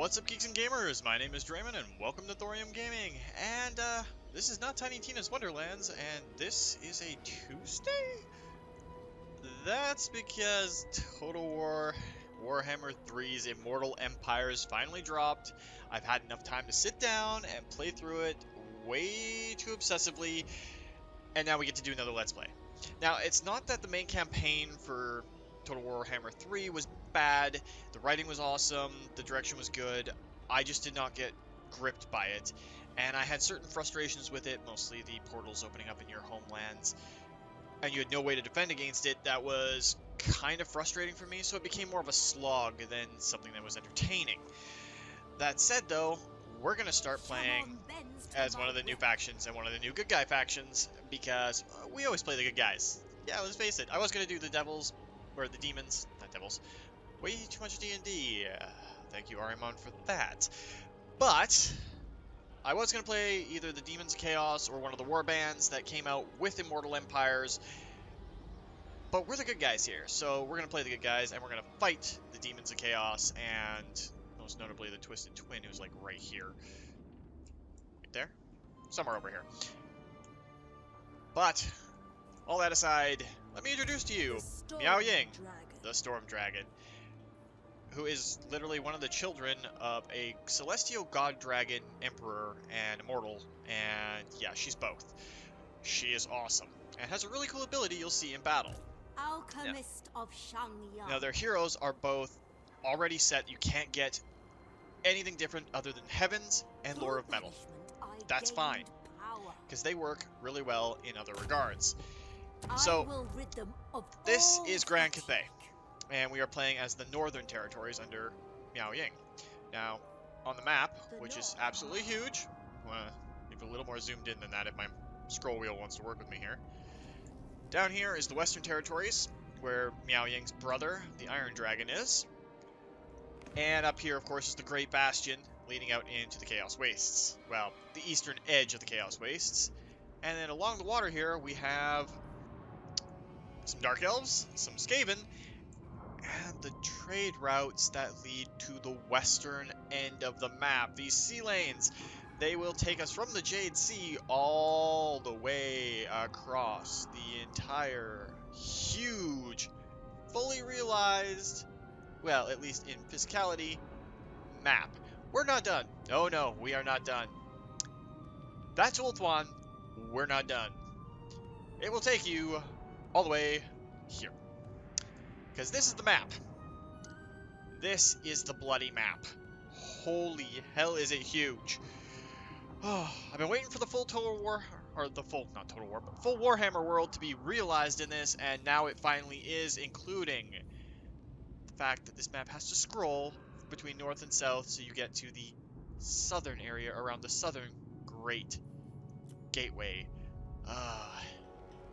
What's up, geeks and gamers? My name is Drementfh, and welcome to Thorium Gaming. And this is not Tiny Tina's Wonderlands, and this is a Tuesday? That's because Total War Warhammer 3's Immortal Empires finally dropped. I've had enough time to sit down and play through it way too obsessively, and now we get to do another Let's Play. Now, it's not that the main campaign for Total War Warhammer 3 was bad, the writing was awesome, the direction was good, I just did not get gripped by it, and I had certain frustrations with it, mostly the portals opening up in your homelands, and you had no way to defend against it. That was kind of frustrating for me, so it became more of a slog than something that was entertaining. That said, though, we're going to start playing as one of the new factions and one of the new good guy factions, because we always play the good guys. Yeah, let's face it, I was going to do the devils, or the demons, not devils. Way too much D&D. Thank you, Arimon, for that. But I was going to play either the Demons of Chaos or one of the war bands that came out with Immortal Empires. But we're the good guys here, so we're going to play the good guys, and we're going to fight the Demons of Chaos, and most notably the Twisted Twin, who's like right here. Right there? Somewhere over here. But, all that aside, let me introduce to you Miao Ying, the Storm Dragon, who is literally one of the children of a celestial god dragon emperor and immortal, and yeah, she's both. She is awesome, and has a really cool ability you'll see in battle. Alchemist of Shangyang. Now, their heroes are both already set. You can't get anything different other than Heavens and Lore of Metal. That's fine, because they work really well in other regards. So, this is Grand Cathay, and we are playing as the Northern Territories under Miao Ying. Now, on the map, which is absolutely huge, I want to be a little more zoomed in than that if my scroll wheel wants to work with me here. Down here is the Western Territories, where Miao Ying's brother, the Iron Dragon, is. And up here, of course, is the Great Bastion, leading out into the Chaos Wastes. Well, the eastern edge of the Chaos Wastes. And then along the water here, we have some Dark Elves, some Skaven, and the trade routes that lead to the western end of the map. These sea lanes, they will take us from the Jade Sea all the way across the entire huge, fully realized, well, at least in physicality, map. We're not done. Oh no, we are not done. That's Ulthuan. We're not done. It will take you all the way here. Because this is the map. This is the bloody map. Holy hell, is it huge. Oh, I've been waiting for the full Total War, or the full, not Total War, but full Warhammer world to be realized in this, and now it finally is, including the fact that this map has to scroll between north and south, so you get to the southern area around the southern Great Gateway.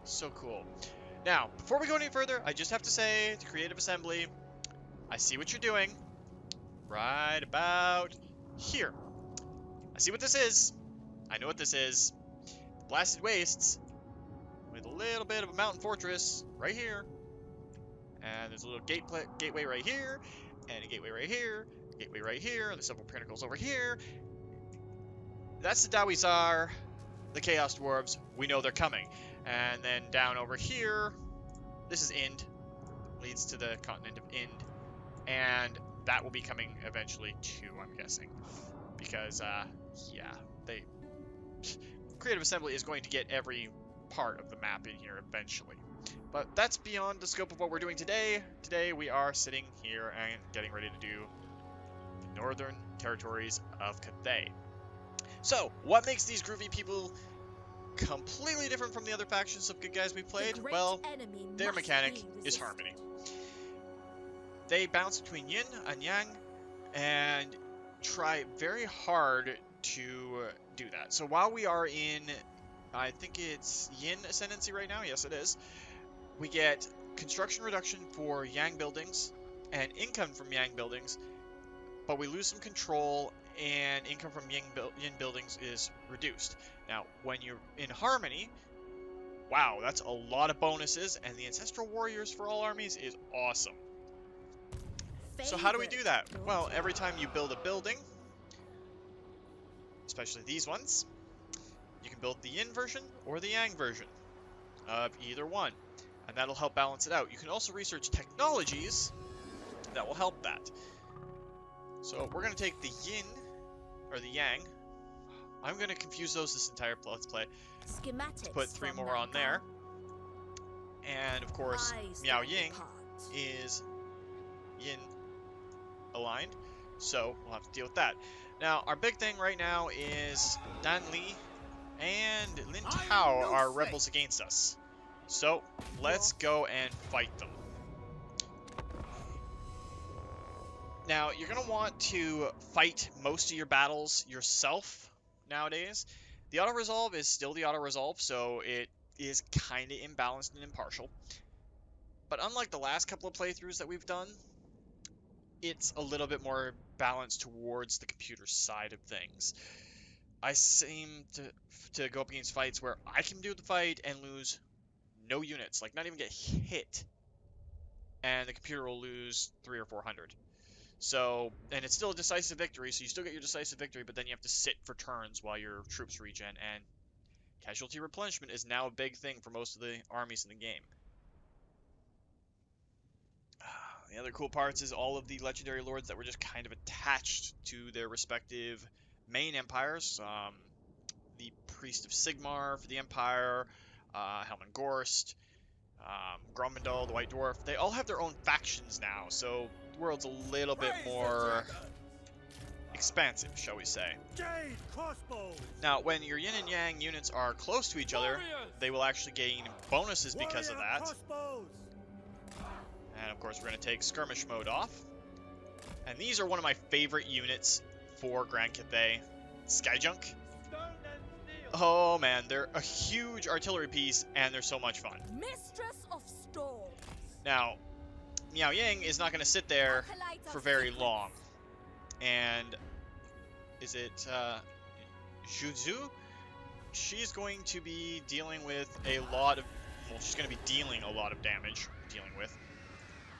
So cool. Now, before we go any further, I just have to say to Creative Assembly, I see what you're doing right about here. I see what this is. I know what this is. The Blasted Wastes with a little bit of a mountain fortress right here. And there's a little gateway right here, and a gateway right here, a gateway right here, and there's several pinnacles over here. That's the Dawizar, the Chaos Dwarves. We know they're coming. And then down over here, this is Ind, leads to the continent of Ind, and that will be coming eventually too, I'm guessing, because, yeah, Creative Assembly is going to get every part of the map in here eventually. But that's beyond the scope of what we're doing today. Today we are sitting here and getting ready to do the Northern Territories of Cathay. So, what makes these groovy people completely different from the other factions of good guys we played? Well, their mechanic is Harmony. They bounce between Yin and Yang and try very hard to do that. So while we are in, I think it's Yin Ascendancy right now, yes it is, we get construction reduction for Yang buildings and income from Yang buildings, but we lose some control and income from Yin buildings is reduced. Now, when you're in Harmony, wow, that's a lot of bonuses, and the Ancestral Warriors for all armies is awesome. So how do we do that? Well, every time you build a building, especially these ones, you can build the yin version or the yang version of either one, and that'll help balance it out. You can also research technologies that will help that. So we're going to take the yin, or the yang. I'm going to confuse those this entire Let's Play. To put 3 more on there. And of course, Miao Ying is yin aligned, so we'll have to deal with that. Now, our big thing right now is Dan Li and Lin Tao are rebels against us. So, let's go and fight them. Now, you're going to want to fight most of your battles yourself nowadays. The auto-resolve is still the auto-resolve, so it is kind of imbalanced and impartial. But unlike the last couple of playthroughs that we've done, it's a little bit more balanced towards the computer side of things. I seem to go up against fights where I can do the fight and lose no units, like not even get hit, and the computer will lose 300 or 400. So, and it's still a decisive victory, so you still get your decisive victory, but then you have to sit for turns while your troops regen, and casualty replenishment is now a big thing for most of the armies in the game. The other cool parts is all of the legendary lords that were just kind of attached to their respective main empires. The Priest of Sigmar for the Empire, Helman Gorst, Gromendal, the White Dwarf. They all have their own factions now, so the world's a little bit more expansive, shall we say. Jade crossbows. Now, when your yin and yang units are close to each other, they will actually gain bonuses because of that. Crossbows. And of course, we're going to take skirmish mode off. And these are one of my favorite units for Grand Cathay. Skyjunk. Oh man, they're a huge artillery piece, and they're so much fun. Mistress of Storms. Now, Miao Ying is not going to sit there for very long. And is it Zhu? She's going to be dealing with a lot of, well, she's going to be dealing a lot of damage,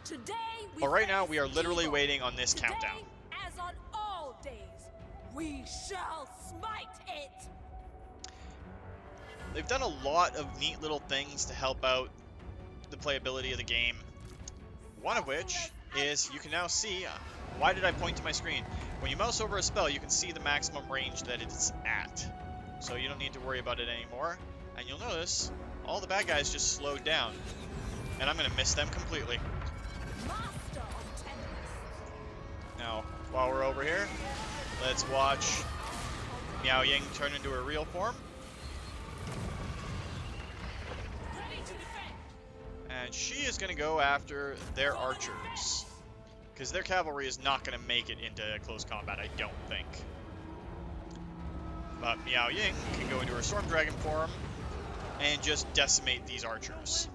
Today But right now, we are literally waiting on this countdown. As on all days, we shall smite it. They've done a lot of neat little things to help out the playability of the game. One of which is you can now see, why did I point to my screen? When you mouse over a spell, you can see the maximum range that it's at. So you don't need to worry about it anymore. And you'll notice all the bad guys just slowed down. And I'm going to miss them completely. Now, while we're over here, let's watch Miao Ying turn into her real form. And she is going to go after their archers. Because their cavalry is not going to make it into close combat, I don't think. But Miao Ying can go into her Storm Dragon form and just decimate these archers.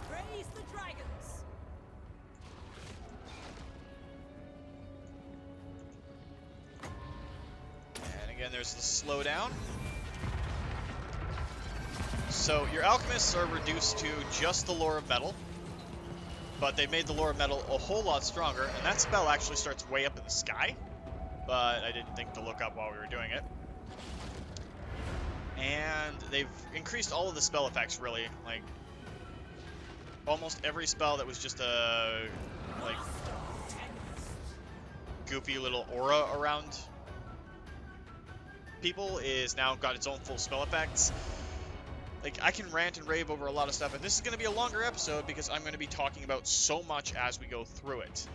Praise the dragons. And again, there's the slowdown. So your alchemists are reduced to just the lore of metal, but they've made the lore of metal a whole lot stronger, and that spell actually starts way up in the sky, but I didn't think to look up while we were doing it. And they've increased all of the spell effects, really. Like, almost every spell that was just a, like, goofy little aura around people is now got its own full spell effects. Like, I can rant and rave over a lot of stuff, and this is going to be a longer episode because I'm going to be talking about so much as we go through it.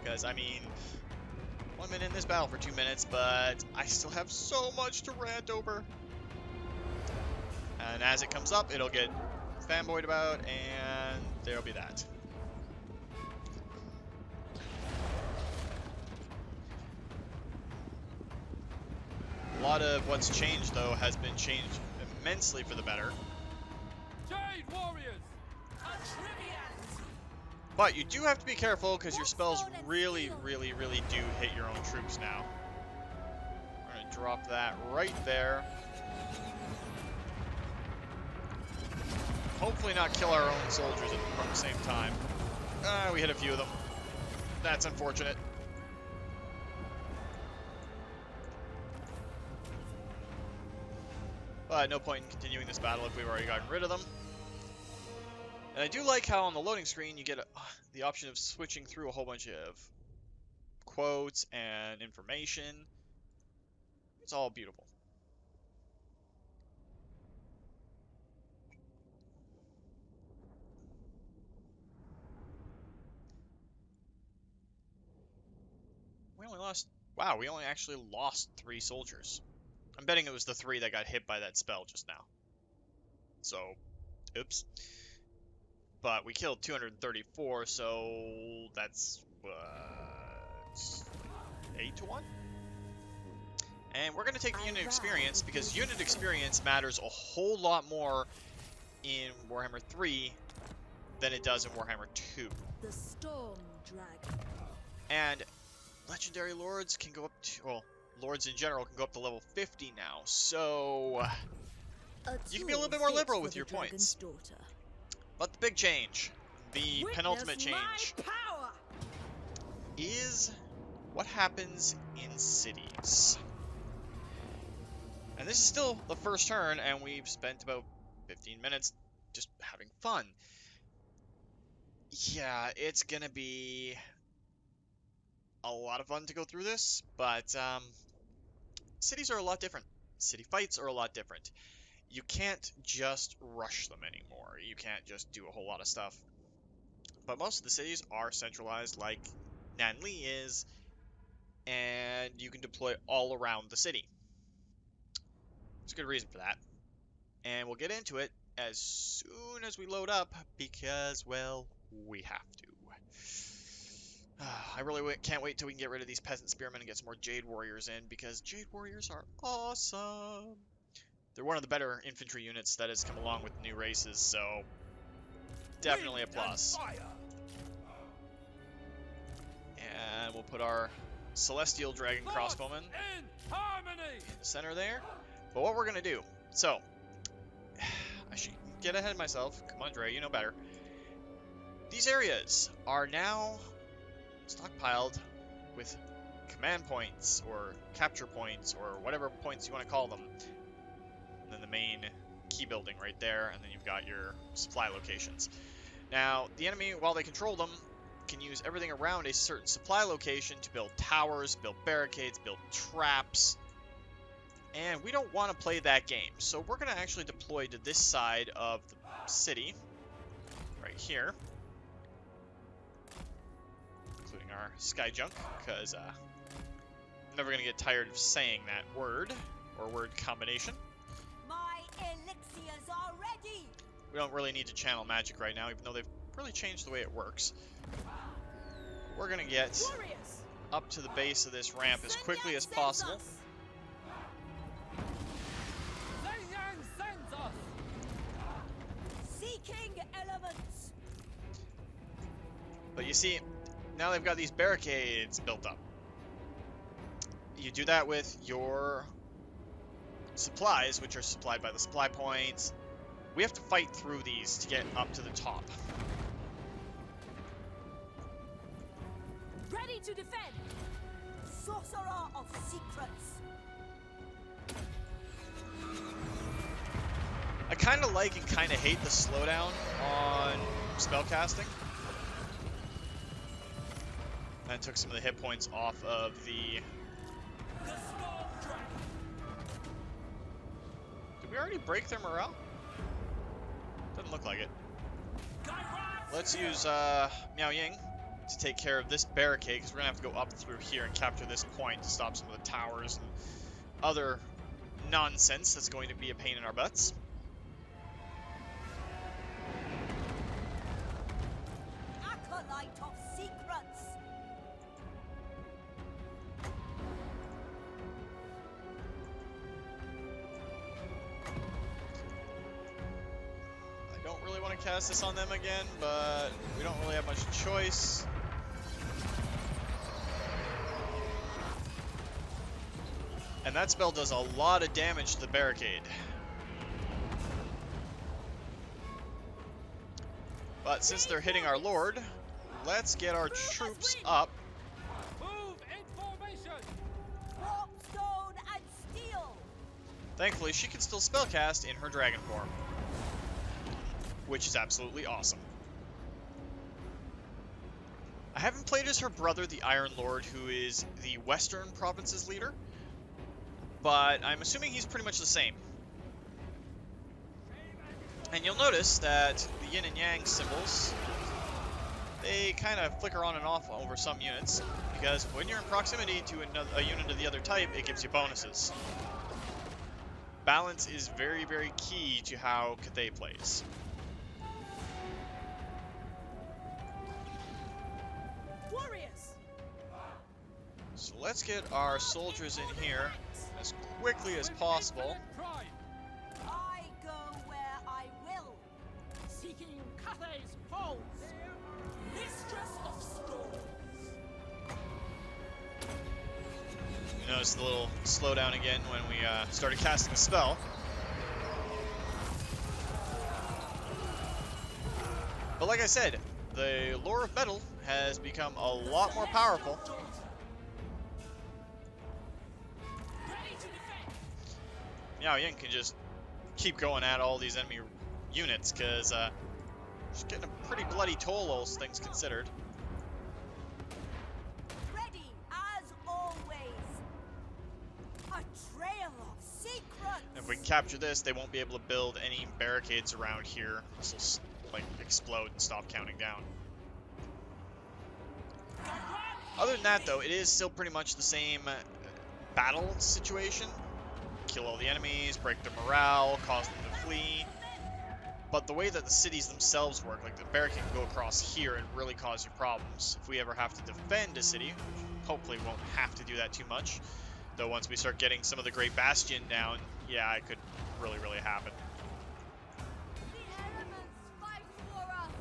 Because, I mean, I've been in this battle for 2 minutes, but I still have so much to rant over. And as it comes up, it'll get fanboyed about, and there'll be that. A lot of what's changed, though, has been changed immensely for the better. Jade warriors. But you do have to be careful because your spells really, really, really do hit your own troops now. We're going to drop that right there. hopefully not kill our own soldiers at the same time. We hit a few of them. That's unfortunate. But no point in continuing this battle if we've already gotten rid of them. And I do like how on the loading screen you get the option of switching through a whole bunch of quotes and information. It's all beautiful. We only lost... Wow, we only actually lost 3 soldiers. I'm betting it was the 3 that got hit by that spell just now. So, oops. But we killed 234, so that's... 8 to 1? And we're going to take the unit experience, because unit experience matters a whole lot more in Warhammer 3 than it does in Warhammer 2. The Storm Dragon. And legendary lords can go up to... Well, lords in general can go up to level 50 now, so... You can be a little bit more liberal with your points. But the big change, the penultimate change, is what happens in cities. And this is still the first turn, and we've spent about 15 minutes just having fun. Yeah, it's gonna be a lot of fun to go through this, but cities are a lot different. City fights are a lot different. You can't just rush them anymore. You can't just do a whole lot of stuff. But most of the cities are centralized like Nanli is, and you can deploy all around the city. There's a good reason for that. And we'll get into it as soon as we load up, because, well, we have to. I really can't wait till we can get rid of these peasant spearmen and get some more Jade warriors in, because Jade warriors are awesome. They're one of the better infantry units that has come along with new races, so definitely a plus. And we'll put our Celestial Dragon crossbowmen in the center there. But what we're going to do, so, I should get ahead of myself. Come on, Dre, you know better. These areas are now stockpiled with command points, or capture points, or whatever points you want to call them. And then the main key building right there, and then you've got your supply locations. Now, the enemy, while they control them, can use everything around a certain supply location to build towers, build barricades, build traps. And we don't want to play that game, so we're going to actually deploy to this side of the city, right here. Including our sky junk, because I'm never going to get tired of saying that word, or word combination. My elixirs are ready. We don't really need to channel magic right now, even though they've really changed the way it works. We're going to get up to the base of this ramp as quickly as possible. But you see, now they've got these barricades built up. You do that with your supplies, which are supplied by the supply points. We have to fight through these to get up to the top. Ready to defend. Sorcerer of Secrets. I kind of like and kind of hate the slowdown on spellcasting. That took some of the hit points off of the... Did we already break their morale? Doesn't look like it. Let's use Miao Ying to take care of this barricade, because we're going to have to go up through here and capture this point to stop some of the towers and other nonsense that's going to be a pain in our butts. Acolyte of Secrets. I don't really want to cast this on them again, but we don't really have much choice. And that spell does a lot of damage to the barricade. But since they're hitting our lord, let's get our troops up. Move in formation. Warp stone and steel. Thankfully, she can still spellcast in her dragon form, which is absolutely awesome. I haven't played as her brother, the Iron Lord, who is the Western Province's leader, but I'm assuming he's pretty much the same. And you'll notice that the yin and yang symbols, they kind of flicker on and off over some units, because when you're in proximity to a unit of the other type, it gives you bonuses. Balance is very, very key to how Cathay plays. Warriors. So let's get our soldiers in here as quickly as possible. Pride. I go where I will. Seeking Cathay's foes. Mistress of storms. You notice the little slowdown again when we started casting the spell. But like I said, the lore of metal has become a lot more powerful. Ready to defend. Miao Ying can just keep going at all these enemy units, because she's getting a pretty bloody toll, all things considered. Ready as always. A trail of secrets. If we can capture this, they won't be able to build any barricades around here. This will like explode and stop counting down. Other than that, though, it is still pretty much the same battle situation. Kill all the enemies, break their morale, cause them to flee. But the way that the cities themselves work, like the barricade can go across here and really cause you problems. If we ever have to defend a city, hopefully we won't have to do that too much. Though once we start getting some of the Great Bastion down, yeah, it could really, really happen. The elements fight for us.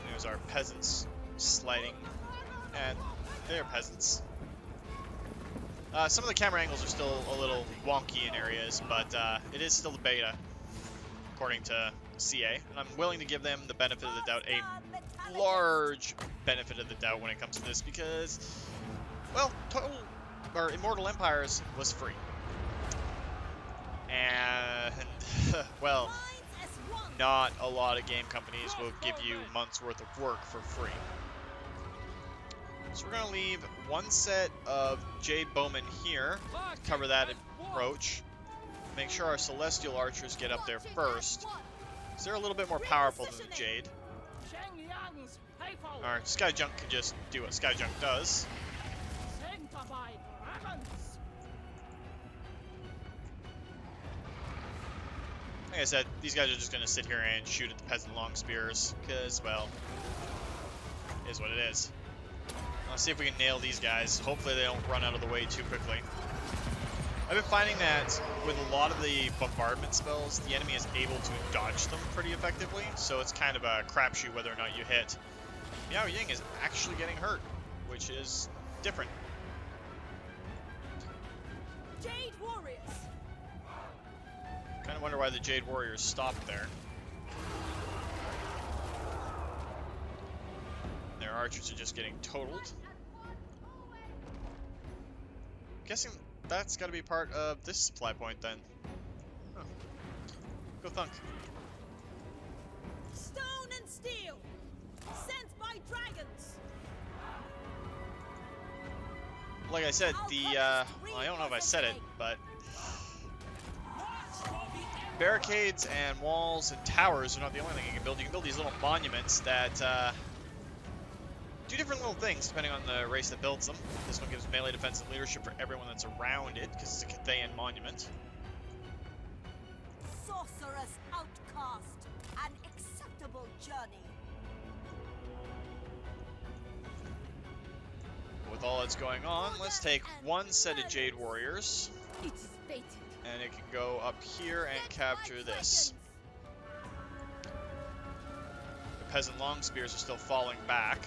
There's our peasants sliding, and they're peasants. Some of the camera angles are still a little wonky in areas, but it is still the beta, according to CA, and I'm willing to give them the benefit of the doubt, a large benefit of the doubt when it comes to this, because, well, Immortal Empires was free. And, well, not a lot of game companies will give you months worth of work for free. So we're going to leave one set of Jade Bowmen here, cover that approach. Make sure our Celestial Archers get up there first, because they're a little bit more powerful than the Jade. Our Sky Junk can just do what Sky Junk does. Like I said, these guys are just going to sit here and shoot at the Peasant Long Spears, because, well, it is what it is. Let's see if we can nail these guys. Hopefully they don't run out of the way too quickly. I've been finding that with a lot of the bombardment spells, the enemy is able to dodge them pretty effectively, so it's kind of a crapshoot whether or not you hit. Miao Ying is actually getting hurt, which is different. Jade warriors. Kind of wonder why the Jade Warriors stopped there. Their archers are just getting totaled. Guessing that's got to be part of this supply point then. Huh. Go thunk. Stone and steel. Sent by dragons. Like I said, well, I don't know if I said it, but barricades and walls and towers are not the only thing you can build. You can build these little monuments that do different little things depending on the race that builds them. This one gives melee defense and leadership for everyone that's around it, because it's a Cathayan monument. Sorcerous outcast. An acceptable journey. With all that's going on, let's take one set of Jade Warriors, It's fated. and it can go up here and capture this. The Peasant Long Spears are still falling back.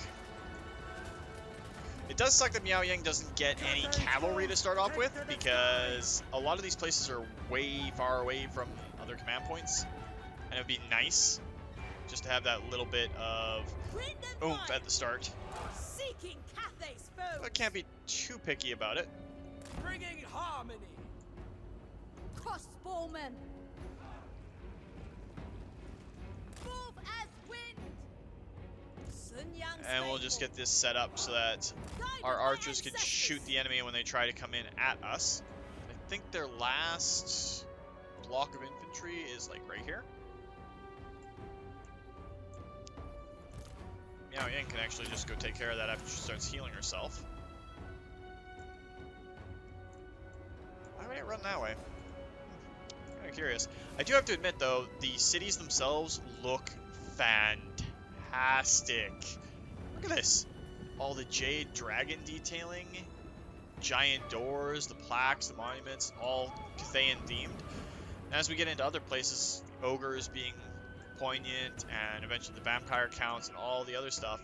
It does suck that Miao Ying doesn't get any cavalry to start off with, because a lot of these places are way far away from other command points, and it would be nice just to have that little bit of Wind and oomph light, at the start. seeking Cathay's foe. But can't be too picky about it. Bringing harmony. Crossbowmen. Move as wind. Sun Yang's And we'll just faithful. get this set up so that Guided our by archers can ancestors. shoot the enemy when they try to come in at us. I think their last block of infantry is like right here. Miao Ying can actually just go take care of that after she starts healing herself. Why would it run that way? Kind of curious. I do have to admit though, the cities themselves look fantastic. Look at this. All the Jade dragon detailing, giant doors, the plaques, the monuments, all Cathayan themed. And as we get into other places, ogres being poignant, and eventually the vampire counts and all the other stuff,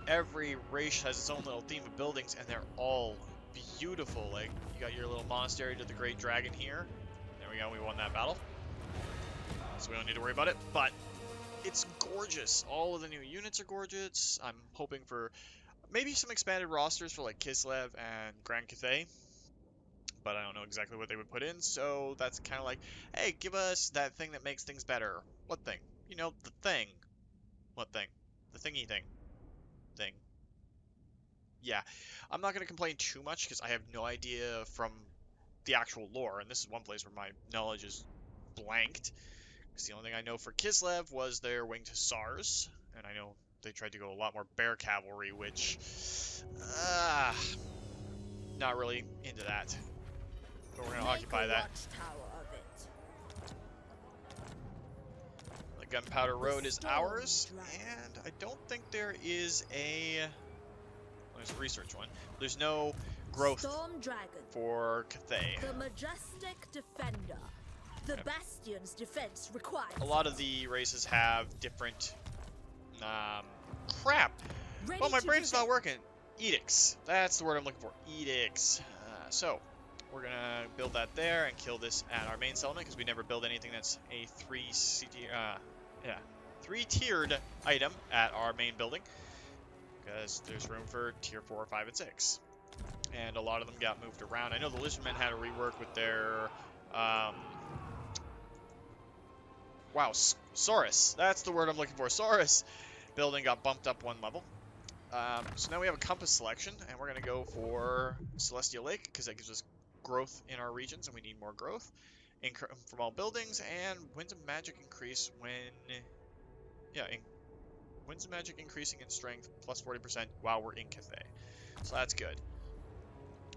every race has its own little theme of buildings, and they're all beautiful. Like, you got your little monastery to the Great Dragon here. There we go, we won that battle. So we don't need to worry about it, but it's gorgeous. All of the new units are gorgeous. I'm hoping for maybe some expanded rosters for like Kislev and Grand Cathay, but I don't know exactly what they would put in, so that's kind of like, hey, give us that thing that makes things better. What thing? You know, the thing. What thing? The thingy thing. Thing. Yeah, I'm not going to complain too much because I have no idea from the actual lore, and this is one place where my knowledge is blanked. Because the only thing I know for Kislev was their winged hussars, and I know they tried to go a lot more bear cavalry, which, not really into that. But we're going to occupy that. The Gunpowder Road is ours, and I don't think there is a... There's a research one. There's no growth Storm Dragon, for Cathay. the majestic defender. The Bastion's defense requires. A lot of the races have different... crap! Ready Well, my to brain's not defend. working. Edicts. That's the word I'm looking for. Edicts. So, we're going to build that there and kill this at our main settlement, because we never build anything that's a three-tiered item at our main building, because there's room for tier 4, 5, and 6. And a lot of them got moved around. I know the Lizardmen had to rework with their... wow, Saurus. That's the word I'm looking for. Saurus building got bumped up one level. So now we have a compass selection, and we're going to go for Celestial Lake, because that gives us growth in our regions, and we need more growth from all buildings, and Winds of Magic increase when... Yeah, Winds of Magic increasing in strength, plus 40% while we're in Cathay. So that's good.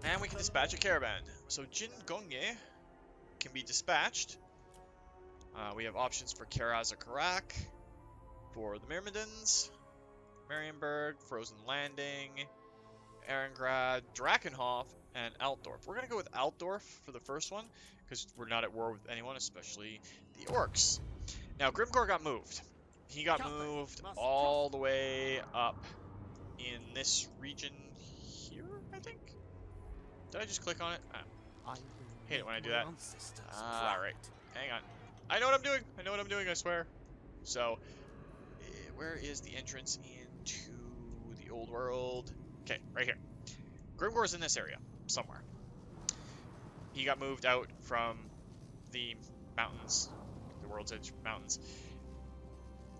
And we can dispatch a caravan. So Jin Gongye can be dispatched. We have options for Karazakarak, for the Myrmidons, Marienburg, Frozen Landing, Ehrengrad, Drakenhof, and Altdorf. We're going to go with Altdorf for the first one, because we're not at war with anyone, especially the orcs. Now, Grimgor got moved. He got moved all the way up in this region here, I think? Did I just click on it? I hate it when I do that. Alright, hang on. I know what I'm doing! I know what I'm doing, I swear. So, where is the entrance into the old world? Okay, right here. Grimgor's in this area, somewhere. He got moved out from the mountains, the World's Edge Mountains.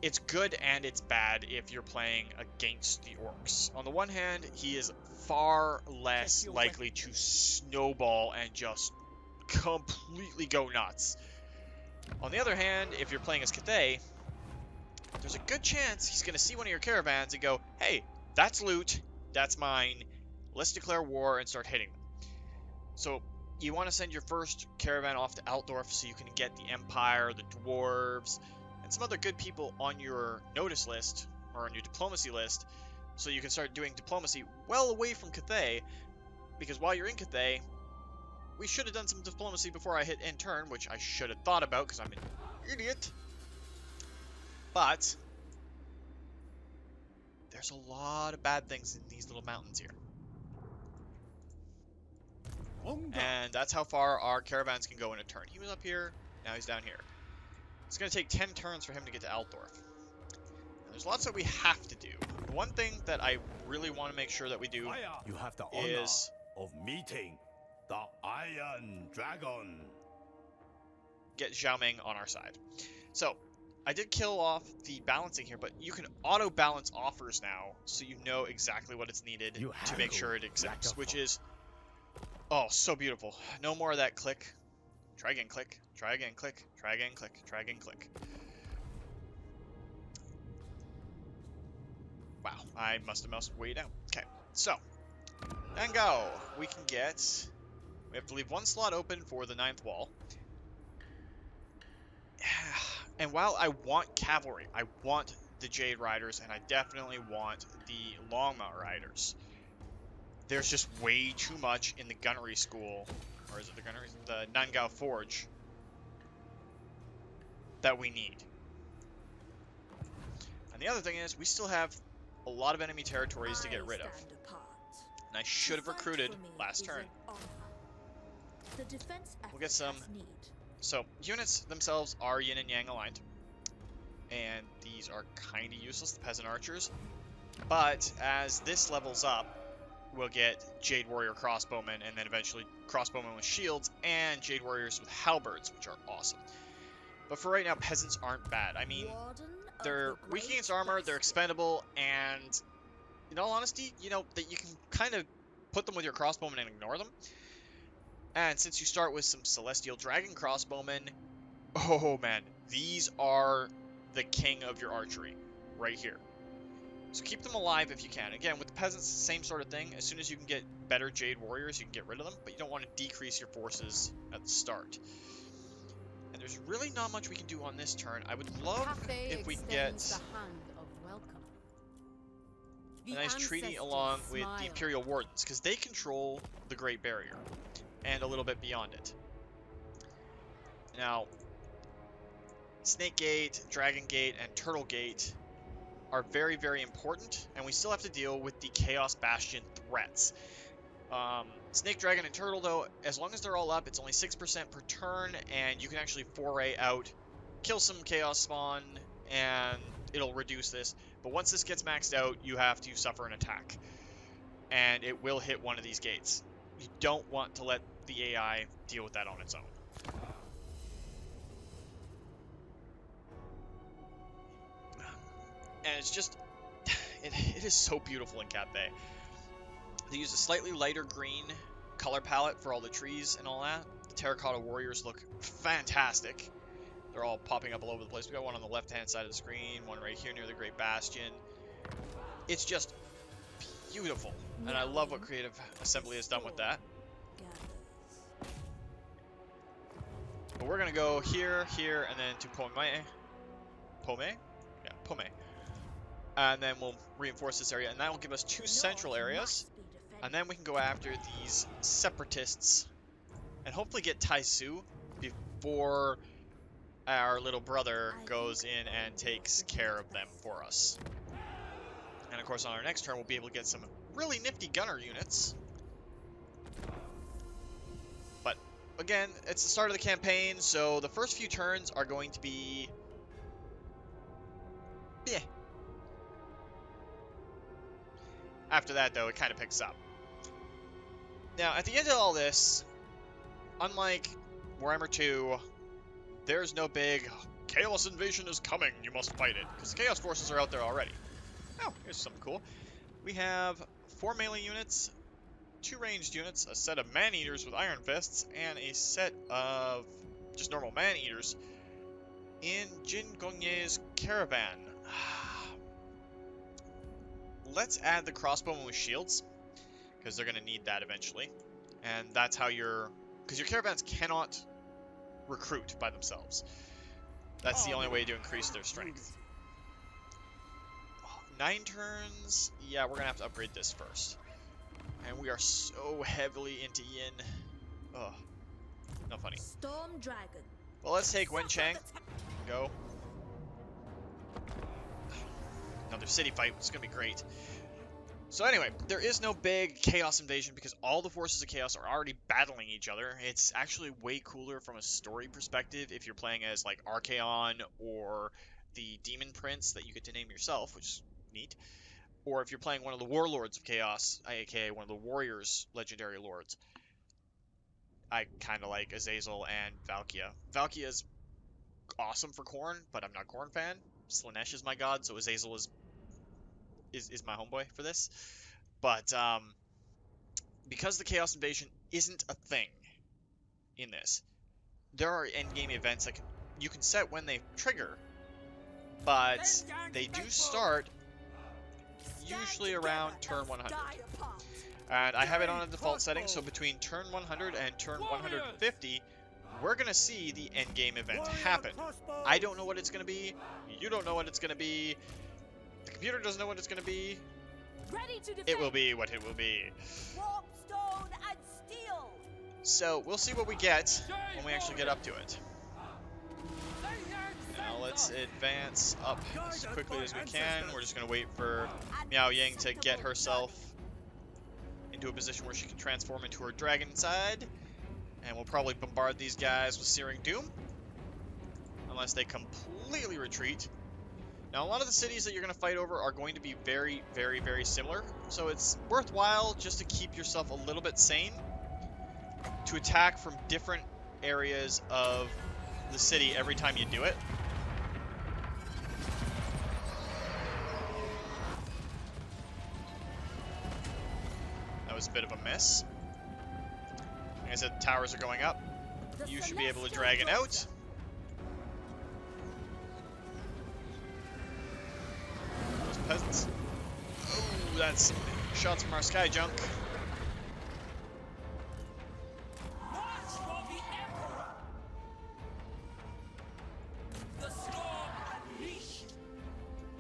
It's good and it's bad if you're playing against the orcs. On the one hand, he is far less likely to snowball and just completely go nuts. On the other hand, if you're playing as Cathay, there's a good chance he's going to see one of your caravans and go, hey, that's loot, that's mine, let's declare war and start hitting them. So you want to send your first caravan off to Altdorf so you can get the Empire, the Dwarves, and some other good people on your notice list, or on your diplomacy list, so you can start doing diplomacy well away from Cathay, because while you're in Cathay, we should have done some diplomacy before I hit end turn, which I should have thought about, because I'm an idiot. But there's a lot of bad things in these little mountains here. And that's how far our caravans can go in a turn. He was up here, now he's down here. It's going to take 10 turns for him to get to Altdorf. And there's lots that we have to do. The one thing that I really want to make sure that we do You have the honor is of meeting the Iron Dragon. get Xiaoming on our side. So, I did kill off the balancing here, but you can auto-balance offers now, so you know exactly what it's needed to make sure it accepts, which is, oh, so beautiful. No more of that click. Try again, click. Try again, click. Try again, click. Try again, click. Wow, I must have moused way down. Okay, so, and go. We can get, we have to leave one slot open for the 9th wall. And while I want cavalry, I want the Jade Riders, and I definitely want the Longmount Riders, there's just way too much in the Gunnery School, or is it the Gunnery? The Nangao Forge, that we need. And the other thing is, we still have a lot of enemy territories to get rid of. And I should have recruited last turn. We'll get some. So, units themselves are yin and yang aligned. And these are kind of useless, the Peasant Archers. But as this levels up, we'll get Jade Warrior Crossbowmen, and then eventually Crossbowmen with shields, and Jade Warriors with halberds, which are awesome. But for right now, Peasants aren't bad. I mean, they're weak against armor, they're expendable, and in all honesty, you know, that you can kind of put them with your Crossbowmen and ignore them. And since you start with some Celestial Dragon Crossbowmen, oh man, these are the king of your archery, right here. So keep them alive if you can. Again, with the Peasants, same sort of thing. As soon as you can get better Jade Warriors, you can get rid of them, but you don't want to decrease your forces at the start. And there's really not much we can do on this turn. I would love if we can get a nice treaty along with the Imperial Wardens, because they control the Great Barrier and a little bit beyond it. Now, Snake Gate, Dragon Gate, and Turtle Gate are very, very important, and we still have to deal with the Chaos Bastion threats. Snake, Dragon, and Turtle, though, as long as they're all up, it's only 6% per turn, and you can actually foray out, kill some Chaos Spawn, and it'll reduce this. But once this gets maxed out, you have to suffer an attack, and it will hit one of these gates. You don't want to let the AI deal with that on its own. And it's just, it is so beautiful in Cathay. They use a slightly lighter green color palette for all the trees and all that. The Terracotta Warriors look fantastic. They're all popping up all over the place. We got one on the left-hand side of the screen, one right here near the Great Bastion. It's just beautiful, and I love what Creative Assembly has done with that. But we're gonna go here, here, and then to Pome. Pome? Yeah, Pome. And then we'll reinforce this area, and that will give us 2 central areas. And then we can go after these separatists and hopefully get Taisu before our little brother goes in and takes care of them for us. And of course, on our next turn, we'll be able to get some really nifty gunner units. But again, it's the start of the campaign, so the first few turns are going to be bleh. After that, though, it kind of picks up. Now, at the end of all this, unlike Warhammer 2, there's no big Chaos Invasion is coming, you must fight it, because the Chaos Forces are out there already. Oh, here's something cool. We have 4 melee units, 2 ranged units, a set of Man-Eaters with Iron Fists, and a set of just normal Man-Eaters in Jin Gongye's Caravan. Let's add the crossbowmen with shields, because they're going to need that eventually. And that's how because your caravans cannot recruit by themselves. That's the only way to increase their strength. 9 turns? Yeah, we're going to have to upgrade this first. And we are so heavily into yin. Ugh. Not funny. Storm Dragon. Well, let's take Wenchang. Go. Another city fight. It's going to be great. So anyway, there is no big Chaos invasion because all the forces of Chaos are already battling each other. It's actually way cooler from a story perspective if you're playing as like Archaon or the Demon Prince that you get to name yourself, which is neat. Or if you're playing one of the Warlords of Chaos, aka one of the Warriors Legendary Lords. I kind of like Azazel and Valkia. Valkia is awesome for Khorne, but I'm not a Khorne fan. Slaanesh is my god, so Azazel is my homeboy for this. But because the Chaos Invasion isn't a thing in this, there are endgame events that you can set when they trigger, but they do start usually around turn 100. And I have it on a default setting, so between turn 100 and turn 150, we're going to see the endgame event happen. I don't know what it's going to be. You don't know what it's going to be. The computer doesn't know what it's going to be. It will be what it will be. So we'll see what we get when we actually get up to it. Now let's advance up as quickly as we can. We're just going to wait for Miao Ying to get herself into a position where she can transform into her dragon side. And we'll probably bombard these guys with Searing Doom. Unless they completely retreat. Now, a lot of the cities that you're going to fight over are going to be very, very, very similar. So it's worthwhile just to keep yourself a little bit sane. To attack from different areas of the city every time you do it. That was a bit of a miss. Like I said, towers are going up. You should be able to drag it out. Those peasants. Oh, that's shots from our sky junk.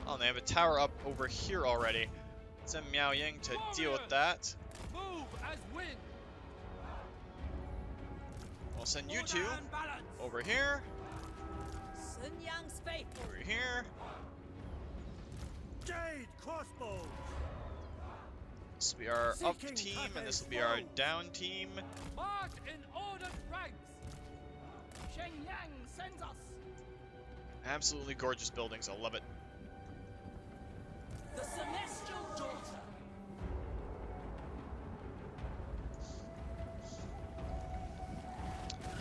Oh, and they have a tower up over here already. Send Miao Ying to deal with that. We'll send you two over here. Over here. Jade crossbow. This will be our up team, and this will be our down team. March in ordered ranks. Shenyang sends us. Absolutely gorgeous buildings. I love it. The Celestial Daughter.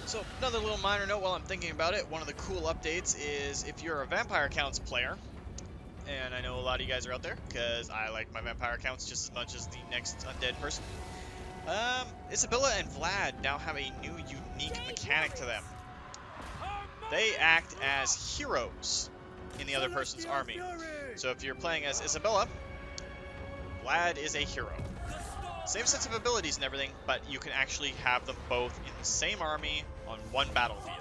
So, another little minor note while I'm thinking about it, one of the cool updates is if you're a Vampire Counts player, and I know a lot of you guys are out there, because I like my Vampire Counts just as much as the next undead person. Isabella and Vlad now have a new unique mechanic to them. They act as heroes in the other person's army. So if you're playing as Isabella, Vlad is a hero. Same sets of abilities and everything, but you can actually have them both in the same army on one battlefield.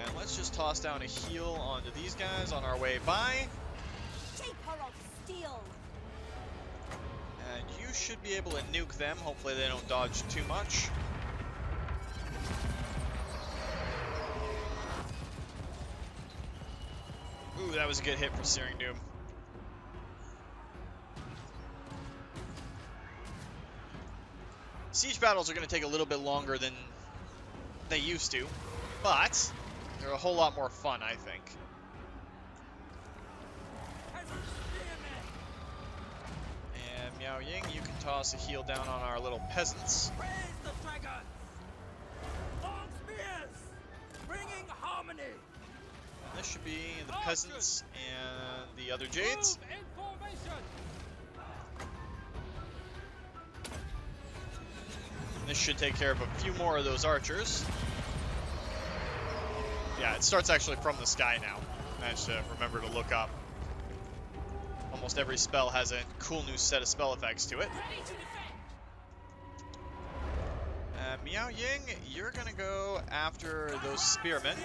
And let's just toss down a heal onto these guys on our way by. And you should be able to nuke them. Hopefully they don't dodge too much. Ooh, that was a good hit for Searing Doom. Siege battles are going to take a little bit longer than they used to, but they're a whole lot more fun, I think. And Miao Ying, you can toss a heal down on our little peasants. This should be the peasants and the other Jades. This should take care of a few more of those archers. Yeah, it starts actually from the sky now. Managed to remember to look up. Almost every spell has a cool new set of spell effects to it. Miao Ying, you're gonna go after those spearmen.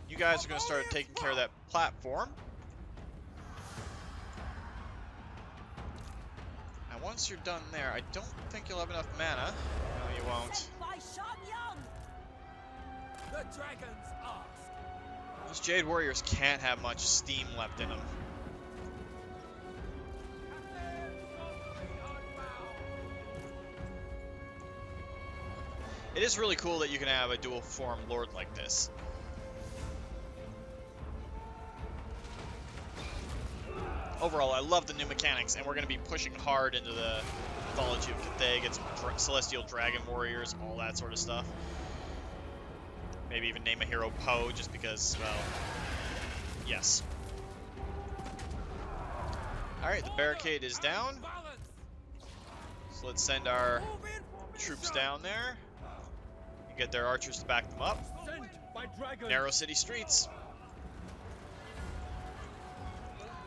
You guys are gonna start taking care of that platform. And once you're done there, I don't think you'll have enough mana. No, you won't. Those Jade Warriors can't have much steam left in them. It is really cool that you can have a dual form lord like this. Overall, I love the new mechanics, and we're going to be pushing hard into the mythology of Cathay, get some Celestial Dragon Warriors, all that sort of stuff. Maybe even name a hero Poe, just because, well, yes. Alright, the barricade is down. So let's send our troops down there. You get their archers to back them up. Narrow city streets.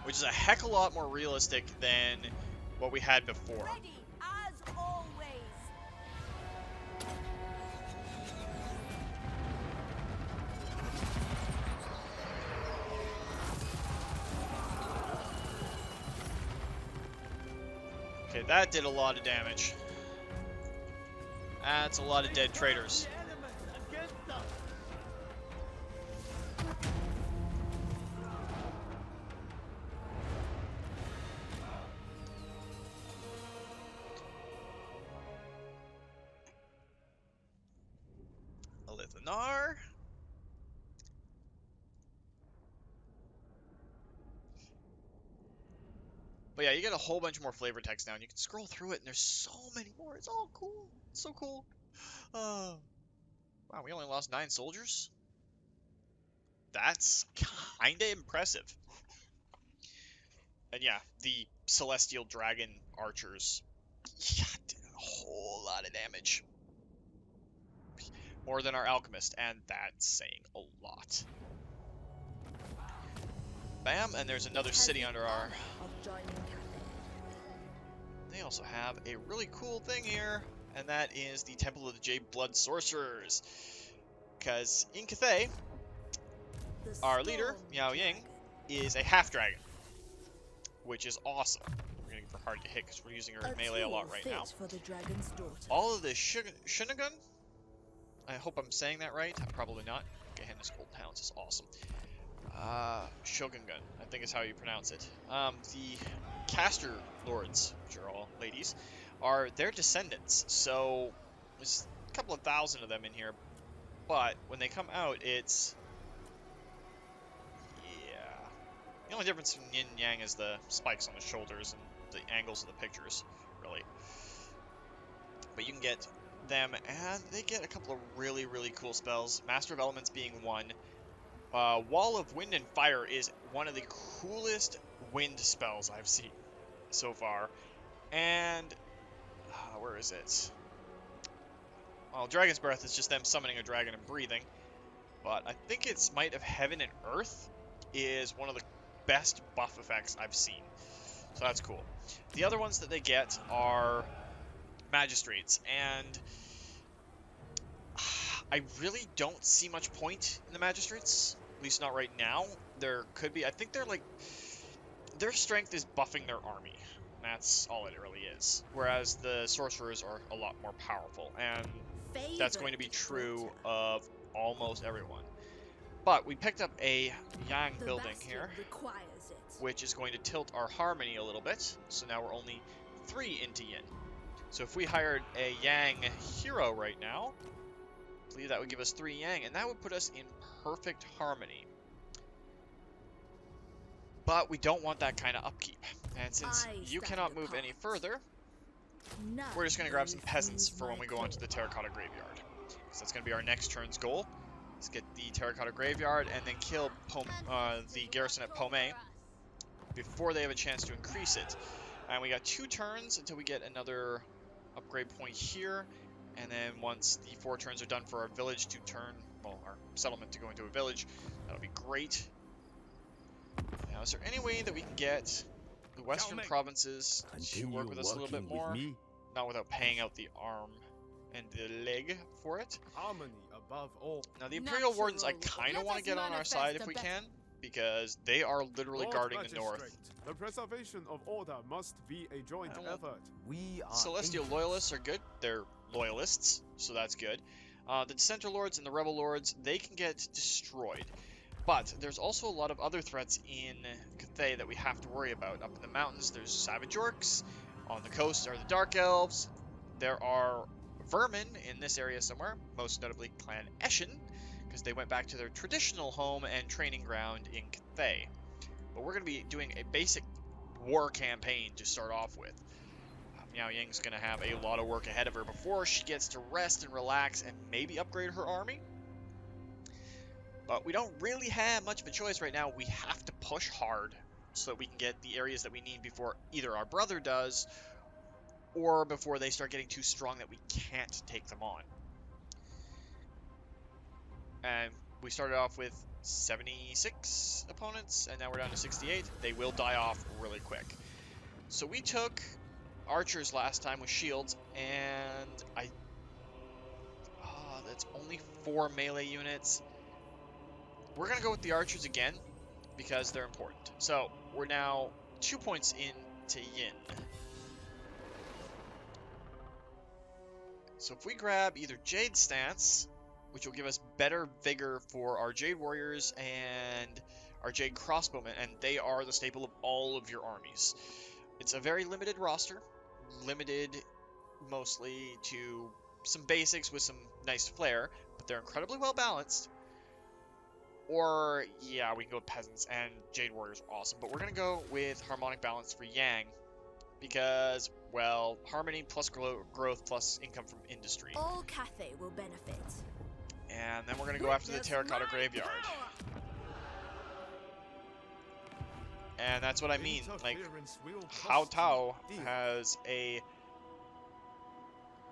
Which is a heck of a lot more realistic than what we had before. Ready as always. Okay, that did a lot of damage. That's a lot of dead traitors. Lithanar. But yeah, you get a whole bunch more flavor text now, and you can scroll through it, and there's so many more. It's all cool. It's so cool. Wow, we only lost 9 soldiers? That's kinda impressive. And yeah, the Celestial Dragon Archers, yeah, did a whole lot of damage. More than our Alchemist, and that's saying a lot. Bam, and there's another city under our... They also have a really cool thing here, and that is the Temple of the Jade Blood Sorcerers. Because in Cathay, our leader, Miao Ying, is a half-dragon, which is awesome. We're going for hard to hit because we're using her in melee a lot right now. All of the Shunagun, I hope I'm saying that right. I'm probably not. Gehenna's Golden Hounds is awesome. Shogungun, I think is how you pronounce it. The Caster Lords, which are all ladies, are their descendants. So there's a couple of thousand of them in here, but when they come out, it's... yeah. The only difference in yin and yang is the spikes on the shoulders and the angles of the pictures, really. But you can get them, and they get a couple of really, really cool spells. Master of Elements being one. Wall of Wind and Fire is one of the coolest wind spells I've seen so far. And, where is it? Well, Dragon's Breath is just them summoning a dragon and breathing. But I think it's Might of Heaven and Earth is one of the best buff effects I've seen. So that's cool. The other ones that they get are Magistrates, and I really don't see much point in the Magistrates, at least not right now. There could be, I think they're like, their strength is buffing their army. That's all it really is. Whereas the Sorcerers are a lot more powerful, and that's going to be true of almost everyone. But we picked up a Yang building here, which is going to tilt our Harmony a little bit. So now we're only 3 into Yin. So if we hired a Yang hero right now, I believe that would give us 3 Yang, and that would put us in perfect Harmony. But we don't want that kind of upkeep. And since you cannot move any further, we're just going to grab some peasants for when we go onto the Terracotta Graveyard. So that's going to be our next turn's goal. Let's get the Terracotta Graveyard and then kill the garrison at Pomey before they have a chance to increase it. And we got 2 turns until we get another upgrade point here. And then once the 4 turns are done for our village to turn, well, our settlement to go into a village, that'll be great. Now, is there any way that we can get the western provinces to work with us a little bit more? Not without paying out the arm and the leg for it. Harmony above all. Now, the Imperial Wardens I kind of want to get on our side if we can, because they are literally guarding the north. The preservation of order must be a joint effort. We are Celestial Loyalists are good. They're loyalists, so that's good. The Dissenter Lords and the Rebel Lords, they can get destroyed. But there's also a lot of other threats in Cathay that we have to worry about. Up in the mountains, there's savage orcs. On the coast are the Dark Elves. There are vermin in this area somewhere, most notably Clan Eshin, because they went back to their traditional home and training ground in Cathay. But we're going to be doing a basic war campaign to start off with. Miao Ying's going to have a lot of work ahead of her before she gets to rest and relax and maybe upgrade her army. But we don't really have much of a choice right now. We have to push hard so that we can get the areas that we need before either our brother does or before they start getting too strong that we can't take them on. And we started off with 76 opponents, and now we're down to 68. They will die off really quick. So we took archers last time with shields, and that's only 4 melee units. We're going to go with the archers again, because they're important. So, we're now 2 points into Yin. So if we grab either Jade stance, which will give us better vigor for our Jade warriors and our Jade crossbowmen, and they are the staple of all of your armies. It's a very limited roster, limited mostly to some basics with some nice flair, but they're incredibly well balanced. Or, yeah, we can go with peasants, and Jade warriors are awesome, but we're going to go with harmonic balance for Yang, because, well, harmony plus growth plus income from industry. All Cathay will benefit. And then we're going to go after the terracotta graveyard. And that's what I mean, like, Hao Tao has a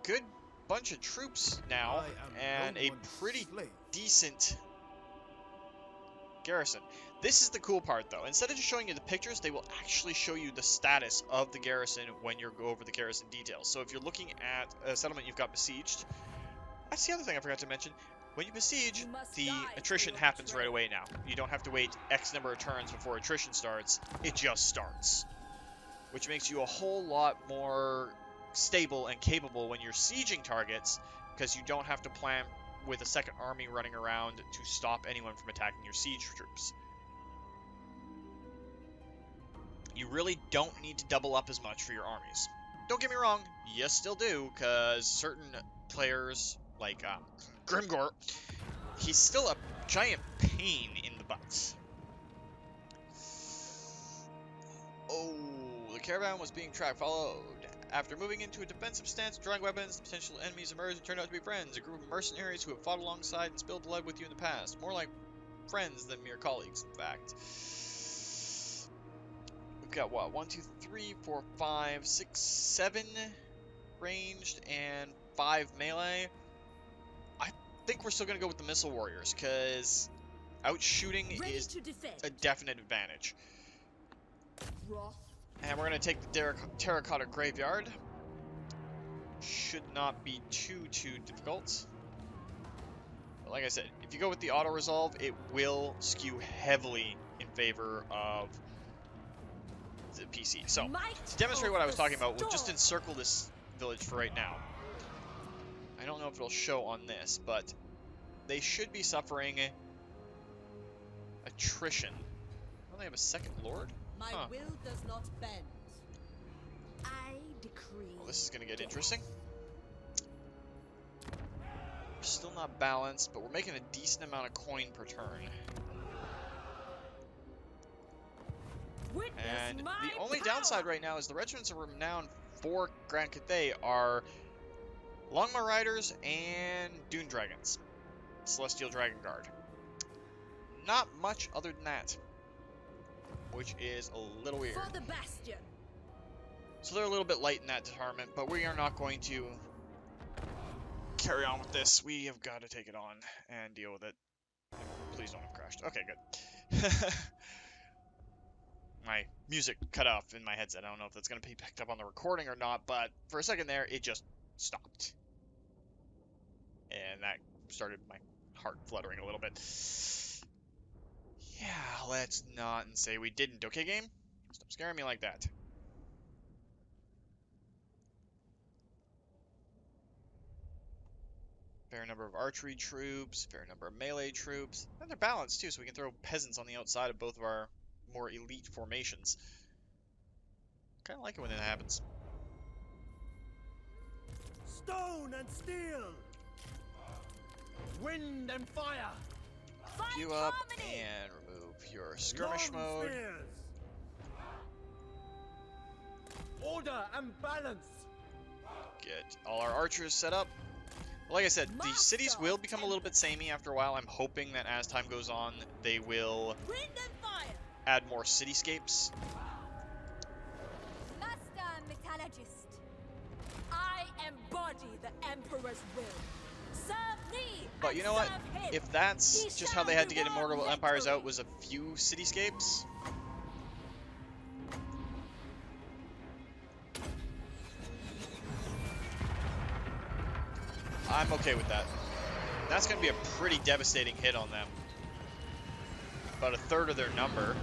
good bunch of troops now, and a pretty decent garrison. This is the cool part, though. Instead of just showing you the pictures, they will actually show you the status of the garrison when you go over the garrison details. So if you're looking at a settlement you've got besieged, that's the other thing I forgot to mention. When you besiege, the attrition happens right away now. You don't have to wait X number of turns before attrition starts. It just starts. Which makes you a whole lot more stable and capable when you're sieging targets, because you don't have to plan with a second army running around to stop anyone from attacking your siege troops. You really don't need to double up as much for your armies. Don't get me wrong, you still do, because certain players, like Grimgor, he's still a giant pain in the butt. Oh, the caravan was being tracked, followed. After moving into a defensive stance, drawing weapons, potential enemies emerged and turned out to be friends. A group of mercenaries who have fought alongside and spilled blood with you in the past. More like friends than mere colleagues, in fact. We've got what? 1, 2, 3, 4, 5, 6, 7 ranged and 5 melee. I think we're still going to go with the missile warriors, because out shooting is a definite advantage. And we're going to take the terracotta graveyard. Should not be too difficult. But like I said, if you go with the auto-resolve, it will skew heavily in favor of the PC. So, to demonstrate what I was talking about, we'll just encircle this village for right now. I don't know if it'll show on this, but they should be suffering attrition. Don't they have a second lord? My will does not bend. I decree. Well, this is going to get interesting. We're still not balanced, but we're making a decent amount of coin per turn. And the only downside right now is the regiments of renown for Grand Cathay are Longma Riders and Dune Dragons. Celestial Dragon Guard. Not much other than that, which is a little weird. For the Bastion. So they're a little bit light in that department, but we are not going to carry on with this. We have got to take it on and deal with it. Please don't have crashed. Okay, good. My music cut off in my headset. I don't know if that's going to be picked up on the recording or not, but for a second there, it just stopped. And that started my heart fluttering a little bit. Yeah, let's not and say we didn't. Okay, game? Stop scaring me like that. Fair number of archery troops, fair number of melee troops. And they're balanced too, so we can throw peasants on the outside of both of our more elite formations. Kind of like it when that happens. Stone and steel. Wind and fire. You up and remove your skirmish Long mode. spears. Order and balance. Get all our archers set up. Like I said, the cities will become a little bit samey after a while. I'm hoping that as time goes on, they will add more cityscapes. Master Metallurgist, I embody the Emperor's will. Serve me. But and you know what? serve him. If that's He just how they shall had to get reward Immortal Empires victory. out, was a few cityscapes, I'm okay with that. That's going to be a pretty devastating hit on them. About a third of their number.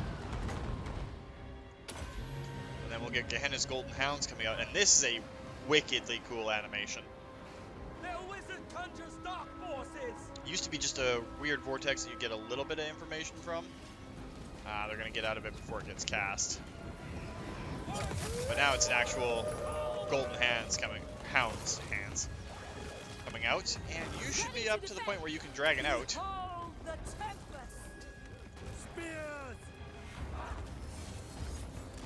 And then we'll get Gehenna's Golden Hounds coming out. And this is a wickedly cool animation. Their wizard conjures dark forces. It used to be just a weird vortex that you get a little bit of information from. They're going to get out of it before it gets cast. But now it's an actual Golden Hounds coming out, and you should be up to the point where you can drag it out. Hold the tempest. Spears.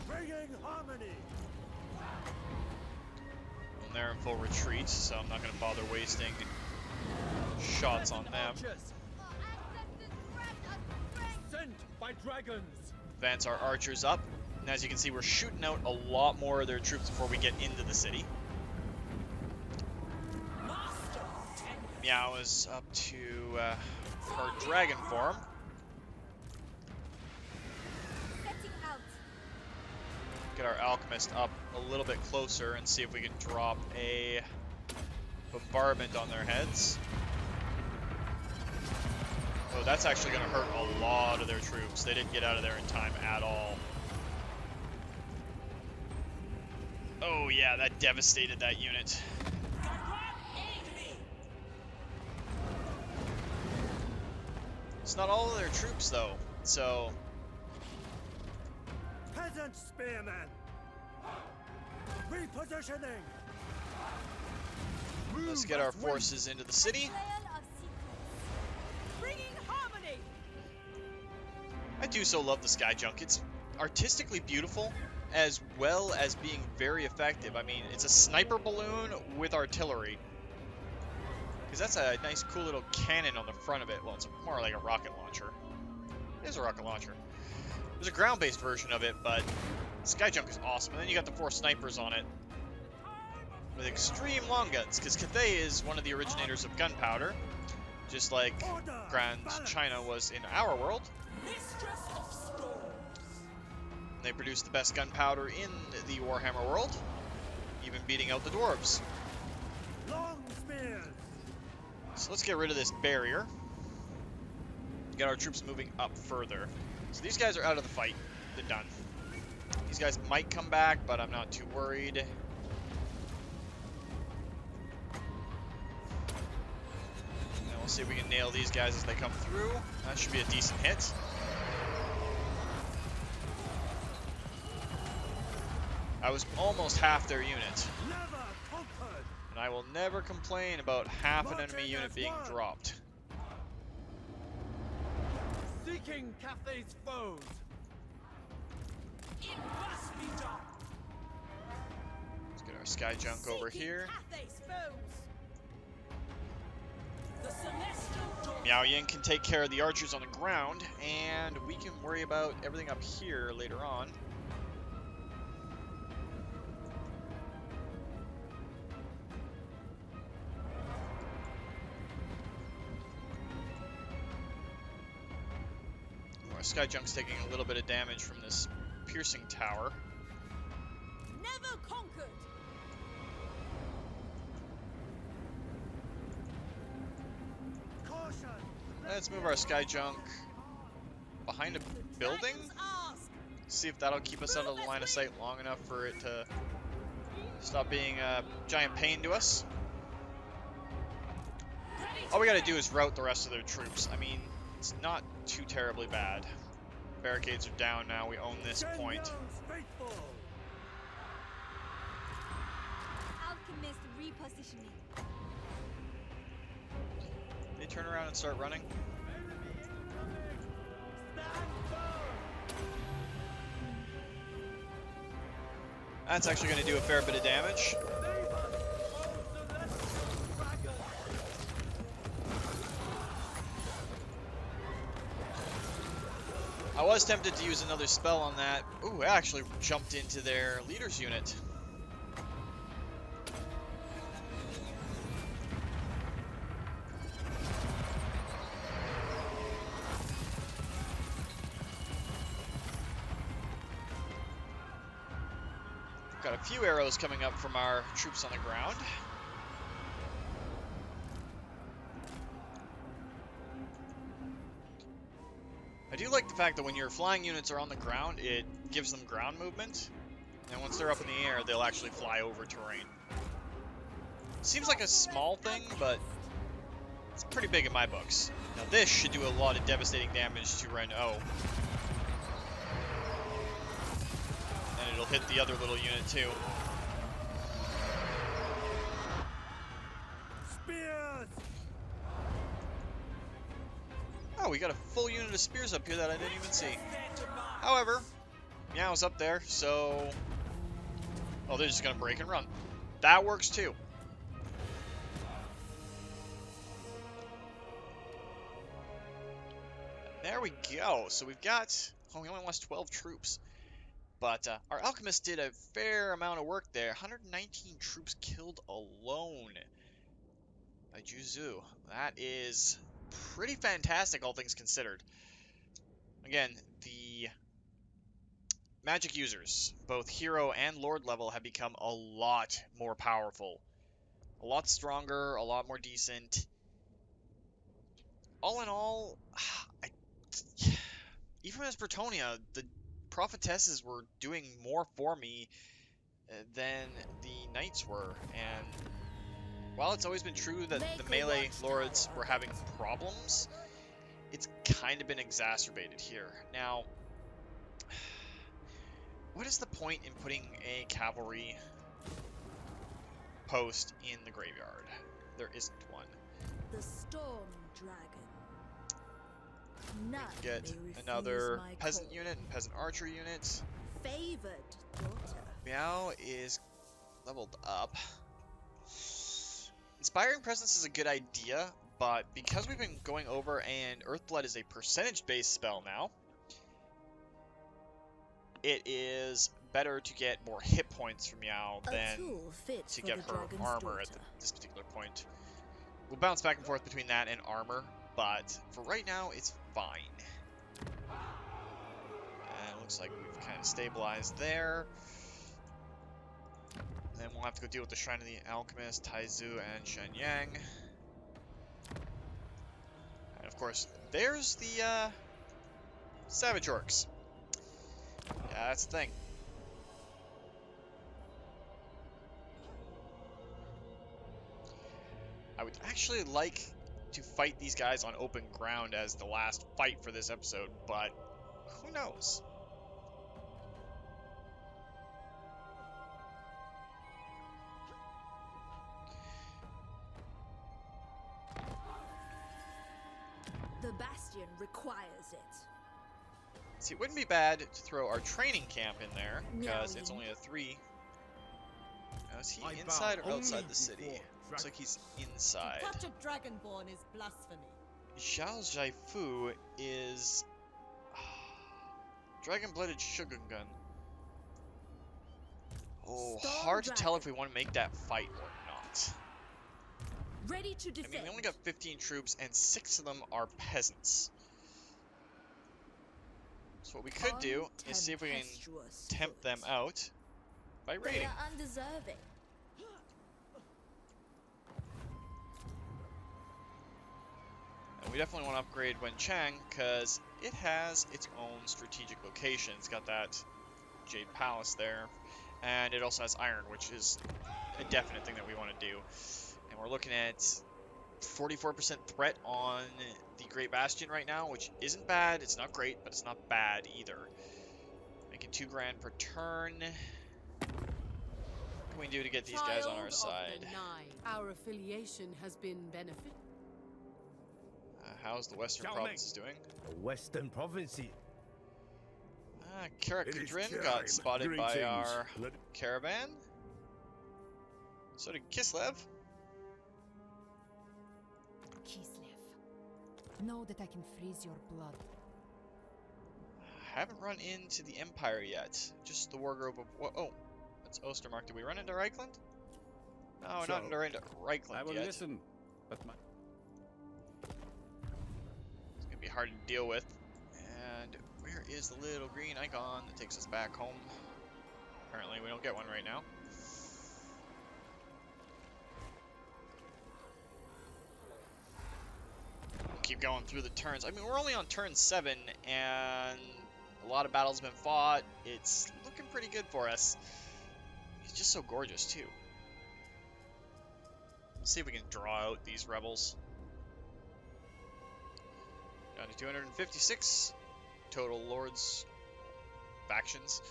Bringing harmony. And they're in full retreat, so I'm not going to bother wasting shots on them. Sent by dragons. Advance our archers up, and as you can see, we're shooting out a lot more of their troops before we get into the city. Miao is up to her dragon form. Get our alchemist up a little bit closer and see if we can drop a bombardment on their heads. Oh, that's actually going to hurt a lot of their troops. They didn't get out of there in time at all. Oh yeah, that devastated that unit. It's not all of their troops though, so Peasant spearmen. Repositioning. let's get our forces into the city. Bringing harmony. I do so love the sky junk. It's artistically beautiful as well as being very effective. I mean, it's a sniper balloon with artillery. Because that's a nice cool little cannon on the front of it. Well, it's more like a rocket launcher. It is a rocket launcher. There's a ground-based version of it, but sky junk is awesome. And then you got the 4 snipers on it with extreme long guns, because Cathay is one of the originators of gunpowder, just like Grand China was in our world. Mistress of storms. They produced the best gunpowder in the Warhammer world, even beating out the dwarves. Long spears. So let's get rid of this barrier. Get our troops moving up further. So these guys are out of the fight. They're done. These guys might come back, but I'm not too worried. And we'll see if we can nail these guys as they come through. That should be a decent hit. I was almost half their unit. Never conquered. And I will never complain about half an enemy unit being dropped. Seeking Cathay's foes. It must be done. Let's get our sky junk over here. Cathay's foes. The celestial dawn. Miao Ying can take care of the archers on the ground, and we can worry about everything up here later on. Our sky junk's taking a little bit of damage from this piercing tower. Never conquered. Caution. Let's move our sky junk behind a building. Ask. See if that'll keep us out of the line of sight long enough for it to stop being a giant pain to us. All we gotta do is rout the rest of their troops. I mean, it's not too terribly bad. Barricades are down now. We own this point. Alchemist repositioning. They turn around and start running. That's actually going to do a fair bit of damage. I was tempted to use another spell on that. Ooh, I actually jumped into their leader's unit. Got a few arrows coming up from our troops on the ground. I do like the fact that when your flying units are on the ground, it gives them ground movement. And once they're up in the air, they'll actually fly over terrain. Seems like a small thing, but it's pretty big in my books. Now this should do a lot of devastating damage to Ren-O. And it'll hit the other little unit too. Oh, we got a full unit of spears up here that I didn't even see. However, Miao's up there, so... Oh, they're just gonna break and run. That works too. There we go. So we've got... Oh, we only lost 12 troops. But our alchemist did a fair amount of work there. 119 troops killed alone by Juzu. That is pretty fantastic, all things considered. Again, the magic users, both hero and lord level, have become a lot more powerful. A lot stronger, a lot more decent. All in all, even as Bretonia, the prophetesses were doing more for me than the knights were. And while it's always been true that the melee lords were having problems, it's kind of been exacerbated here. Now, what is the point in putting a cavalry post in the graveyard? There isn't one. The Storm Dragon. We can get another peasant unit and peasant archer unit. Favored daughter. Miao is leveled up. Inspiring Presence is a good idea, but because we've been going over and Earthblood is a percentage-based spell now, it is better to get more hit points from Miao than to get her armor at this particular point. We'll bounce back and forth between that and armor, but for right now, it's fine. And it looks like we've kind of stabilized there. Then we'll have to go deal with the Shrine of the Alchemist, Taizu, and Shenyang. And of course, there's the Savage Orcs. Yeah, that's the thing. I would actually like to fight these guys on open ground as the last fight for this episode, but who knows? The Bastion requires it. See, it wouldn't be bad to throw our training camp in there, because it's only a 3. Now, is he inside or outside the city? Looks like he's inside. To touch a dragonborn is blasphemy. Xiao Zhaifu is Dragon-Blooded Shogungun. Oh, hard to tell if we want to make that fight or not. Ready to defend. I mean, we only got 15 troops, and 6 of them are peasants. So what we could do is see if we can tempt them out by raiding. They are undeserving. And we definitely want to upgrade Wenchang, because it has its own strategic location. It's got that Jade Palace there, and it also has iron, which is a definite thing that we want to do. And we're looking at 44% threat on the Great Bastion right now, which isn't bad. It's not great, but it's not bad either. Making 2 grand per turn. What can we do to get these guys on our side? Our affiliation has been benefit. How's the Western Provinces doing? The Western Provinces. Karakudrin got spotted by our caravan. So did Kislev. Kislev, know that I can freeze your blood. Haven't run into the Empire yet. Just the war group of... Oh, that's Ostermark. Did we run into Reichland? No, we're not into Reichland I will yet. listen, but my... It's going to be hard to deal with. And where is the little green icon that takes us back home? Apparently we don't get one right now. We'll keep going through the turns. I mean, we're only on turn 7, and a lot of battles have been fought. It's looking pretty good for us. He's just so gorgeous, too. Let's see if we can draw out these rebels. Down to 256 total lords factions.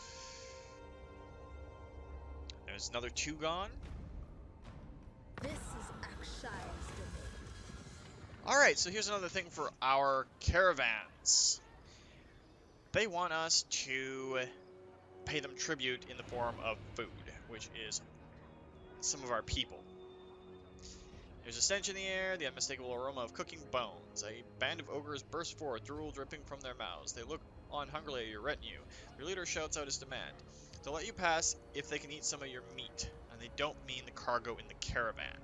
There's another 2 gone. This is Akshi's domain. Alright, so here's another thing for our caravans. They want us to pay them tribute in the form of food, which is some of our people. There's a stench in the air, the unmistakable aroma of cooking bones. A band of ogres burst forth, drool dripping from their mouths. They look on hungrily at your retinue. Your leader shouts out his demand. They'll let you pass if they can eat some of your meat, and they don't mean the cargo in the caravan.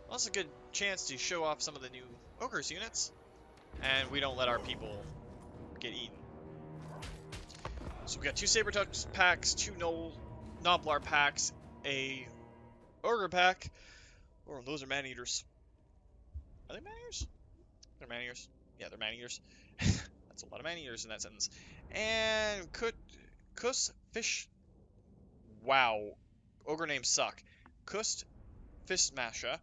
Well, it's a good chance to show off some of the new ogres units, and we don't let our people get eaten. So we got 2 Sabertusk packs, 2 Noblar packs, a Ogre pack. Oh, those are man-eaters. Are they man-eaters? They're man-eaters. Yeah, they're man-eaters. That's a lot of man-eaters in that sentence. And Kus Fish... Wow. Ogre names suck. Kust Fistmasha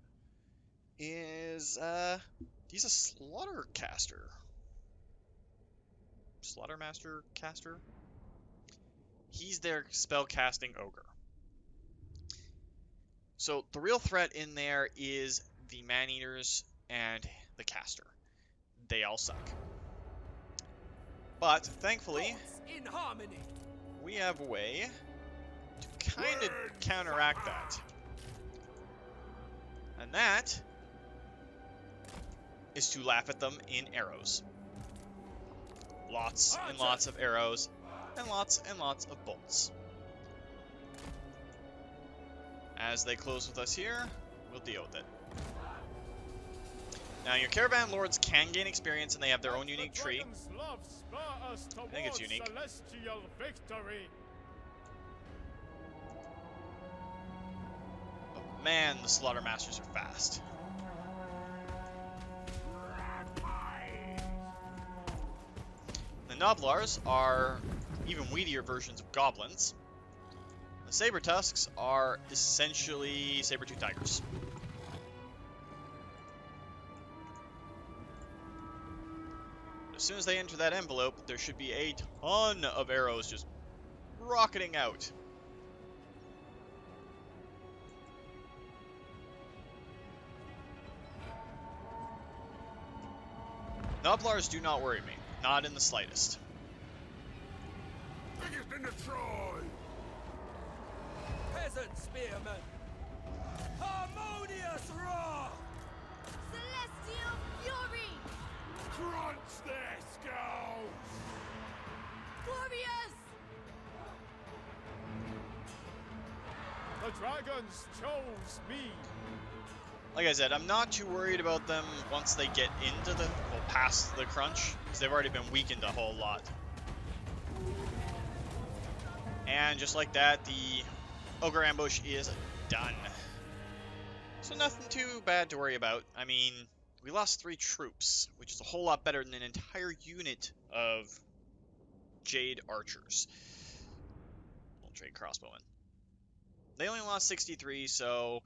is, he's a Slaughtercaster. Slaughtermaster caster? He's their spell-casting ogre. So the real threat in there is the man-eaters and the caster. They all suck. But thankfully, In harmony. we have a way to kind of counteract that. And that is to laugh at them in arrows. Lots and lots of arrows and lots of bolts. As they close with us here, we'll deal with it. Now, your caravan lords can gain experience, and they have their own unique tree. I think it's unique. But man, the Slaughtermasters are fast. The Noblars are even weedier versions of goblins. The Sabertusks are essentially saber-tooth tigers. As soon as they enter that envelope, there should be a ton of arrows just rocketing out. Noblars do not worry me, not in the slightest. Biggest in the Troy. Peasant spearmen. Harmonious roar. Celestial fury! Crunch their skulls. Glorious! The dragons chose me. Like I said, I'm not too worried about them once they get into the, well, past the crunch, because they've already been weakened a whole lot. And just like that, the Ogre Ambush is done. So nothing too bad to worry about. I mean, we lost 3 troops, which is a whole lot better than an entire unit of Jade archers. Little trade crossbowmen. They only lost 63, so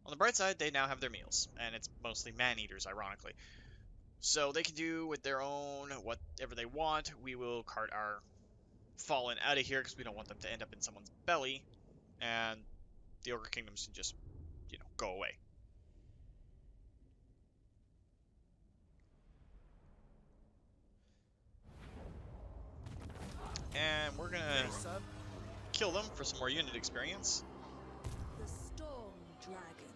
On the bright side, they now have their meals, and it's mostly man-eaters, ironically. So they can do with their own whatever they want. We will cart our fallen out of here because we don't want them to end up in someone's belly, and the Ogre Kingdoms can just, go away. And we're gonna kill them for some more unit experience. The Storm Dragon.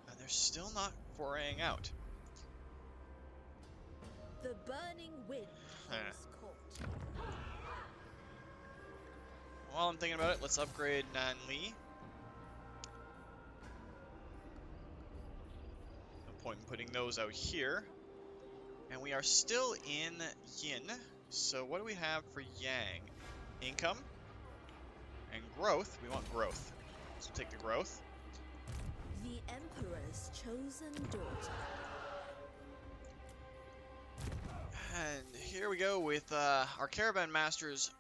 And they're still not foraying out. The burning wind holds court. While I'm thinking about it, let's upgrade Nan Li. No point in putting those out here. And we are still in Yin. So what do we have for Yang? Income and growth. We want growth. So take the growth. The Emperor's chosen daughter. And here we go with our Caravan Master's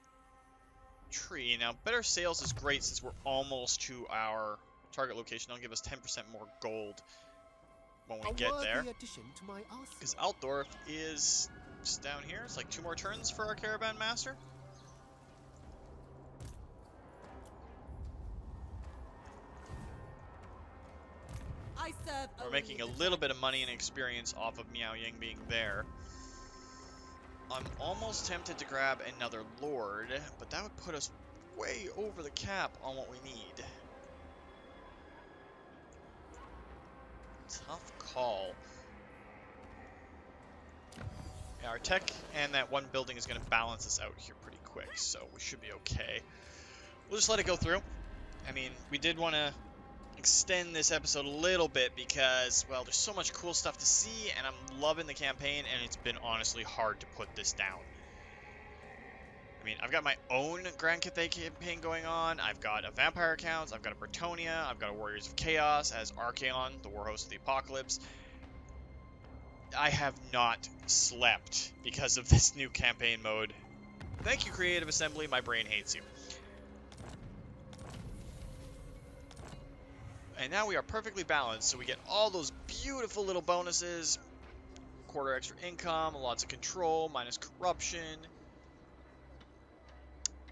tree. Now, better sales is great since we're almost to our target location. It'll give us 10% more gold when we get there. Because Altdorf is just down here. It's like 2 more turns for our Caravan Master. I serve. We're making a little bit of money and experience off of Miao Ying being there. I'm almost tempted to grab another Lord, but that would put us way over the cap on what we need. Tough call. Yeah, our tech and that one building is going to balance us out here pretty quick, so we should be okay. We'll just let it go through. I mean, we did want to extend this episode a little bit because, well, there's so much cool stuff to see, and I'm loving the campaign, and it's been honestly hard to put this down. I mean, I've got my own Grand Cathay campaign going on, I've got a Vampire account, I've got a Bretonnia, I've got a Warriors of Chaos as Archaon, the Warhost of the Apocalypse. I have not slept because of this new campaign mode. Thank you, Creative Assembly, my brain hates you. And now we are perfectly balanced, so we get all those beautiful little bonuses. Quarter extra income, lots of control, minus corruption.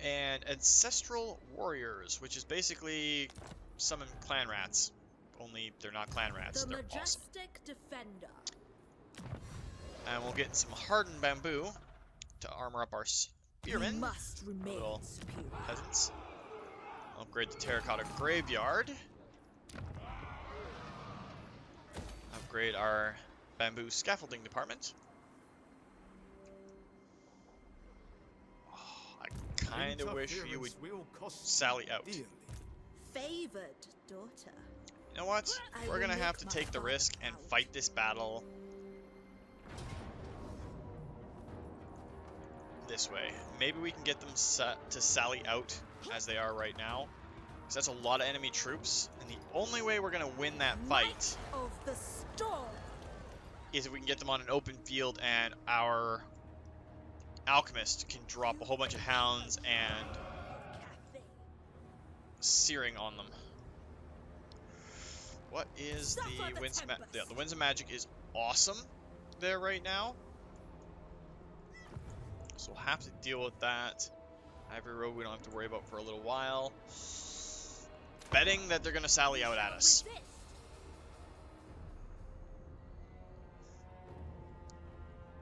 And Ancestral Warriors, which is basically summon clan rats. Only they're not clan rats, they're awesome. Defender. And we'll get some hardened bamboo to armor up our spearmen. Must remain Little superior. peasants. Upgrade the terracotta graveyard. Upgrade our bamboo scaffolding department. Oh, I kind of wish you would sally out. You Favored daughter. know what? We're gonna have to take the risk and fight this battle this way. Maybe we can get them to sally out as they are right now. Because that's a lot of enemy troops. And the only way we're going to win that fight Of the storm. is if we can get them on an open field and our alchemist can drop a whole bunch of hounds and searing on them. What is the Winds of Magic? Yeah, the Winds of Magic is awesome there right now. So we'll have to deal with that. Ivory Road we don't have to worry about for a little while. Betting that they're going to sally out at us.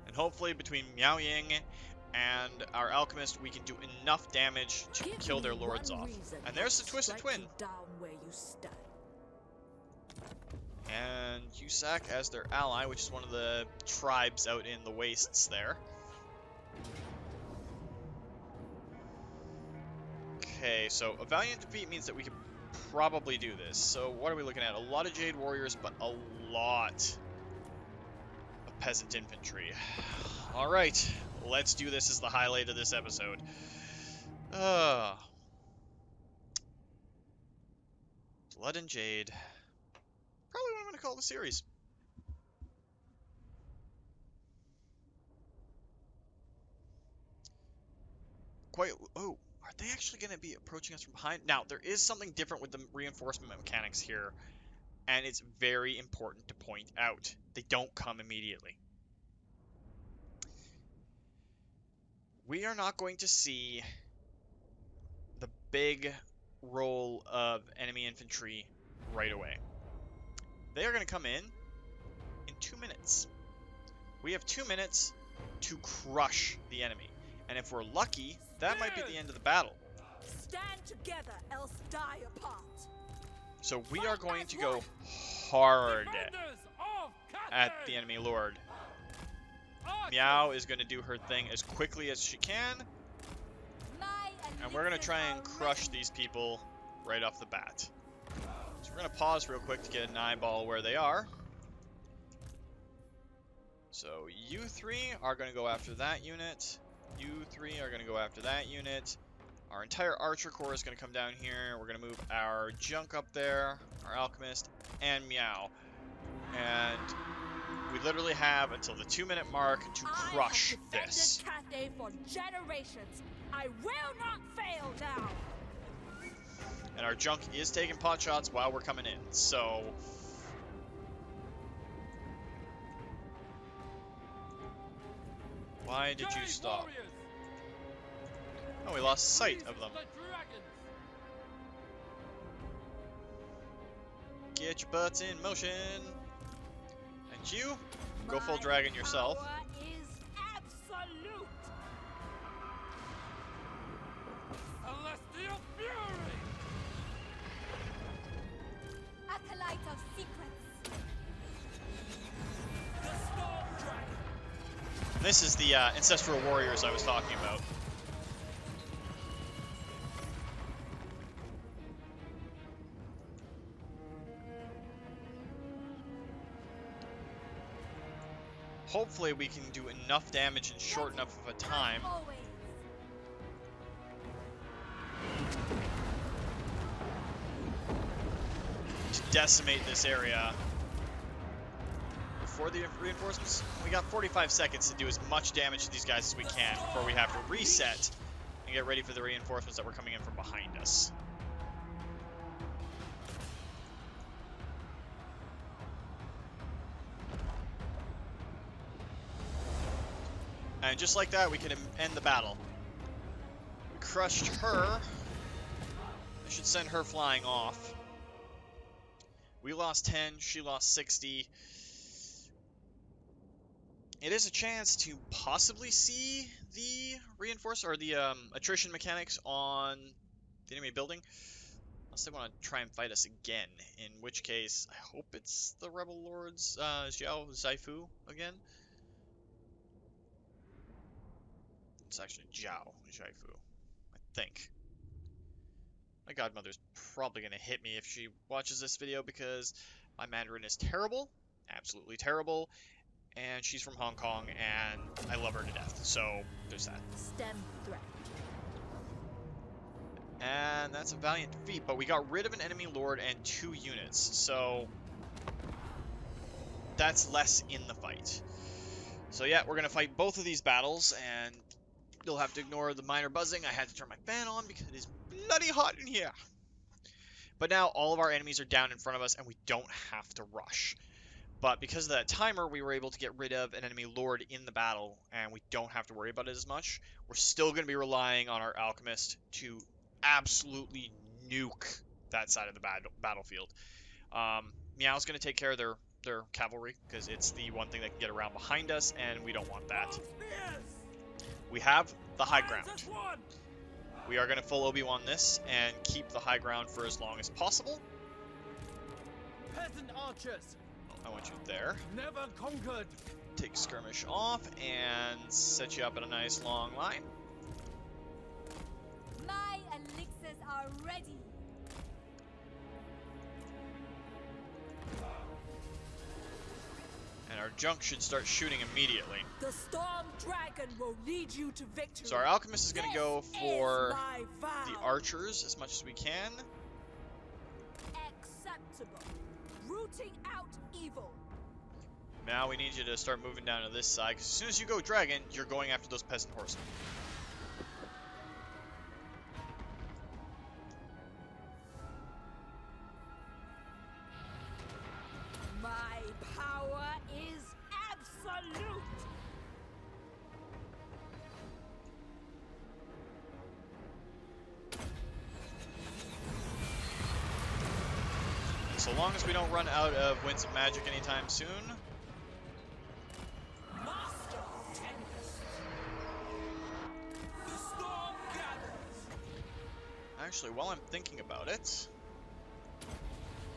And hopefully between Miao Ying and our alchemist we can do enough damage to kill their lords off. And there's the Twisted Twin. Down where you stand. And Yusak as their ally, which is one of the tribes out in the wastes there. Okay, so a valiant defeat means that we can probably do this. So what are we looking at? A lot of Jade warriors, but a lot of peasant infantry. Alright, let's do this as the highlight of this episode. Blood and Jade. Probably what I'm going to call the series. Oh, are they actually going to be approaching us from behind? Now, there is something different with the reinforcement mechanics here And it's very important to point out. They don't come immediately. We are not going to see the big roll of enemy infantry right away. They are going to come in 2 minutes. We have 2 minutes to crush the enemy. And if we're lucky, that might be the end of the battle. Stand together, else die apart. So we are going to go hard at the enemy lord. Miao is going to do her thing as quickly as she can. And we're going to try and crush these people right off the bat. So we're going to pause real quick to get an eyeball where they are. So you three are going to go after that unit. You three are going to go after that unit. Our entire archer corps is going to come down here. We're going to move our junk up there, our alchemist, and Miao. And we literally have until the 2-minute mark to crush this. Cathay for generations. I will not fail now. And our junk is taking pot shots while we're coming in. So why did you stop? Oh, we lost sight of them. Get your butts in motion. And you, go full dragon yourself. Power is absolute. Celestial fury! Acolyte of secrets. The Storm Dragon! This is the ancestral warriors I was talking about. Hopefully we can do enough damage in short enough of a time to decimate this area before the reinforcements. We got 45 seconds to do as much damage to these guys as we can before we have to reset and get ready for the reinforcements that were coming in from behind us. And just like that, we can end the battle. We crushed her. I should send her flying off. We lost 10, she lost 60. It is a chance to possibly see the reinforce or the attrition mechanics on the enemy building. Unless they want to try and fight us again, in which case I hope it's the Rebel Lords Xiao Zaifu again. It's actually Zhao Zaifu, I think. My godmother's probably going to hit me if she watches this video because my Mandarin is terrible, absolutely terrible, and she's from Hong Kong and I love her to death, so there's that. Stem threat. And that's a valiant defeat, but we got rid of an enemy lord and 2 units, so that's less in the fight. So yeah, we're going to fight both of these battles, and you'll have to ignore the minor buzzing. I had to turn my fan on because it is bloody hot in here. But now all of our enemies are down in front of us and we don't have to rush. But because of that timer, we were able to get rid of an enemy lord in the battle and we don't have to worry about it as much. We're still going to be relying on our alchemist to absolutely nuke that side of the battlefield. Miao's going to take care of their cavalry because it's the one thing that can get around behind us and we don't want that. We have the high ground. We are going to full Obi-Wan this and keep the high ground for as long as possible. Peasant archers! I want you there. Never conquered! Take skirmish off and set you up in a nice long line. My elixirs are ready. And our junk should start shooting immediately. The Storm Dragon will lead you to victory. So our alchemist is going to go for the the archers as much as we can. Acceptable. Rooting out evil. Now we need you to start moving down to this side, because as soon as you go dragon, you're going after those peasant horsemen. So long as we don't run out of Winds of Magic anytime soon. Master of Tempest. The storm gathers. Actually, while I'm thinking about it,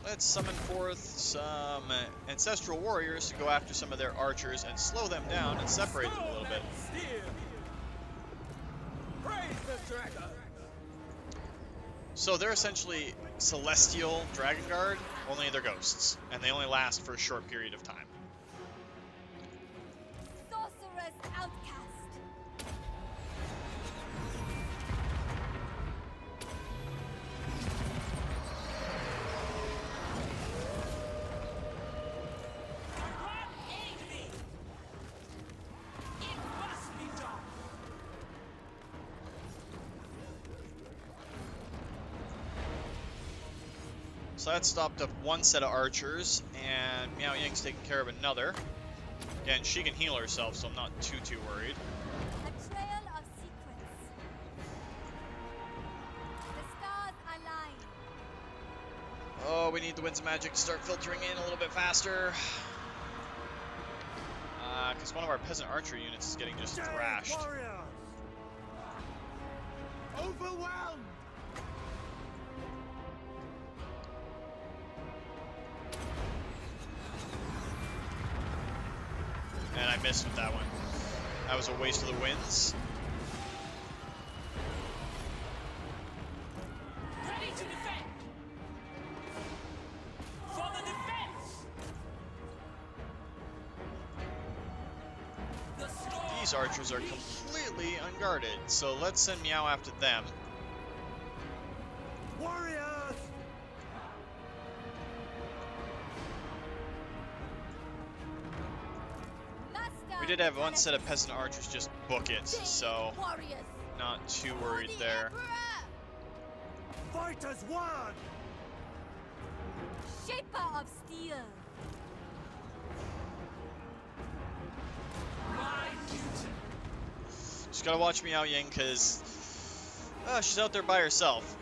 let's summon forth some Ancestral Warriors to go after some of their archers and slow them down and separate them a little bit. Steer. Praise the dragon. So they're essentially Celestial Dragon Guard, only they're ghosts, and they only last for a short period of time. Sorcerer's outcast. Aid me. It must be done. So that stopped up one set of archers, and Miao Ying's taking care of another. Again, she can heal herself, so I'm not too worried. A trail of secrets. The stars align. Oh, we need the Winds of Magic to start filtering in a little bit faster. Because one of our peasant archer units is getting just thrashed. Overwhelmed! And I missed with that one. That was a waste of the winds. Ready to defend. For the defense. The storm. These archers are completely unguarded, so let's send Miao after them. Warriors! We did have one set of peasant archers just book it, so Warriors. not too worried there. Fighters one! Shaper of steel. My duty. Just gotta watch Miao Ying, because she's out there by herself.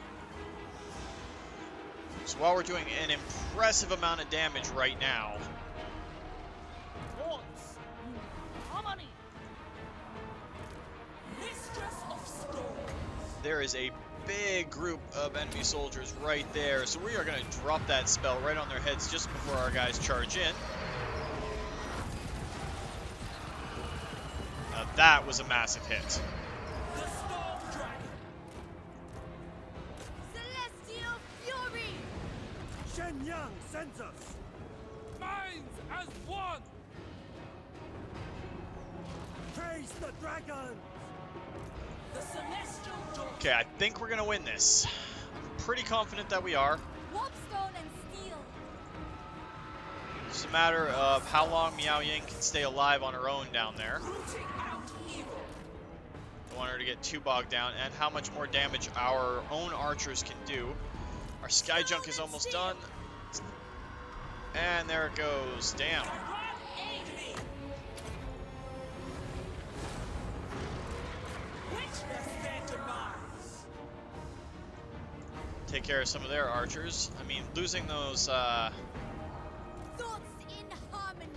So while we're doing an impressive amount of damage right now, Harmony. Mistress of storm. there is a big group of enemy soldiers right there. So we are going to drop that spell right on their heads just before our guys charge in. Now that was a massive hit. The storm dragon. Celestial fury. Shenyang sends us! Minds as one. Praise the dragon! The celestial door. Okay, I think we're going to win this. I'm pretty confident that we are. Warpstone and steel. It's just a matter of how long Miao Ying can stay alive on her own down there. Rooting out evil. Don't want her to get too bogged down, and how much more damage our own archers can do. Our sky junk is almost done. And there it goes. Damn. Aid me. Witness their demise. Take care of some of their archers. I mean, losing those, Thoughts in harmony.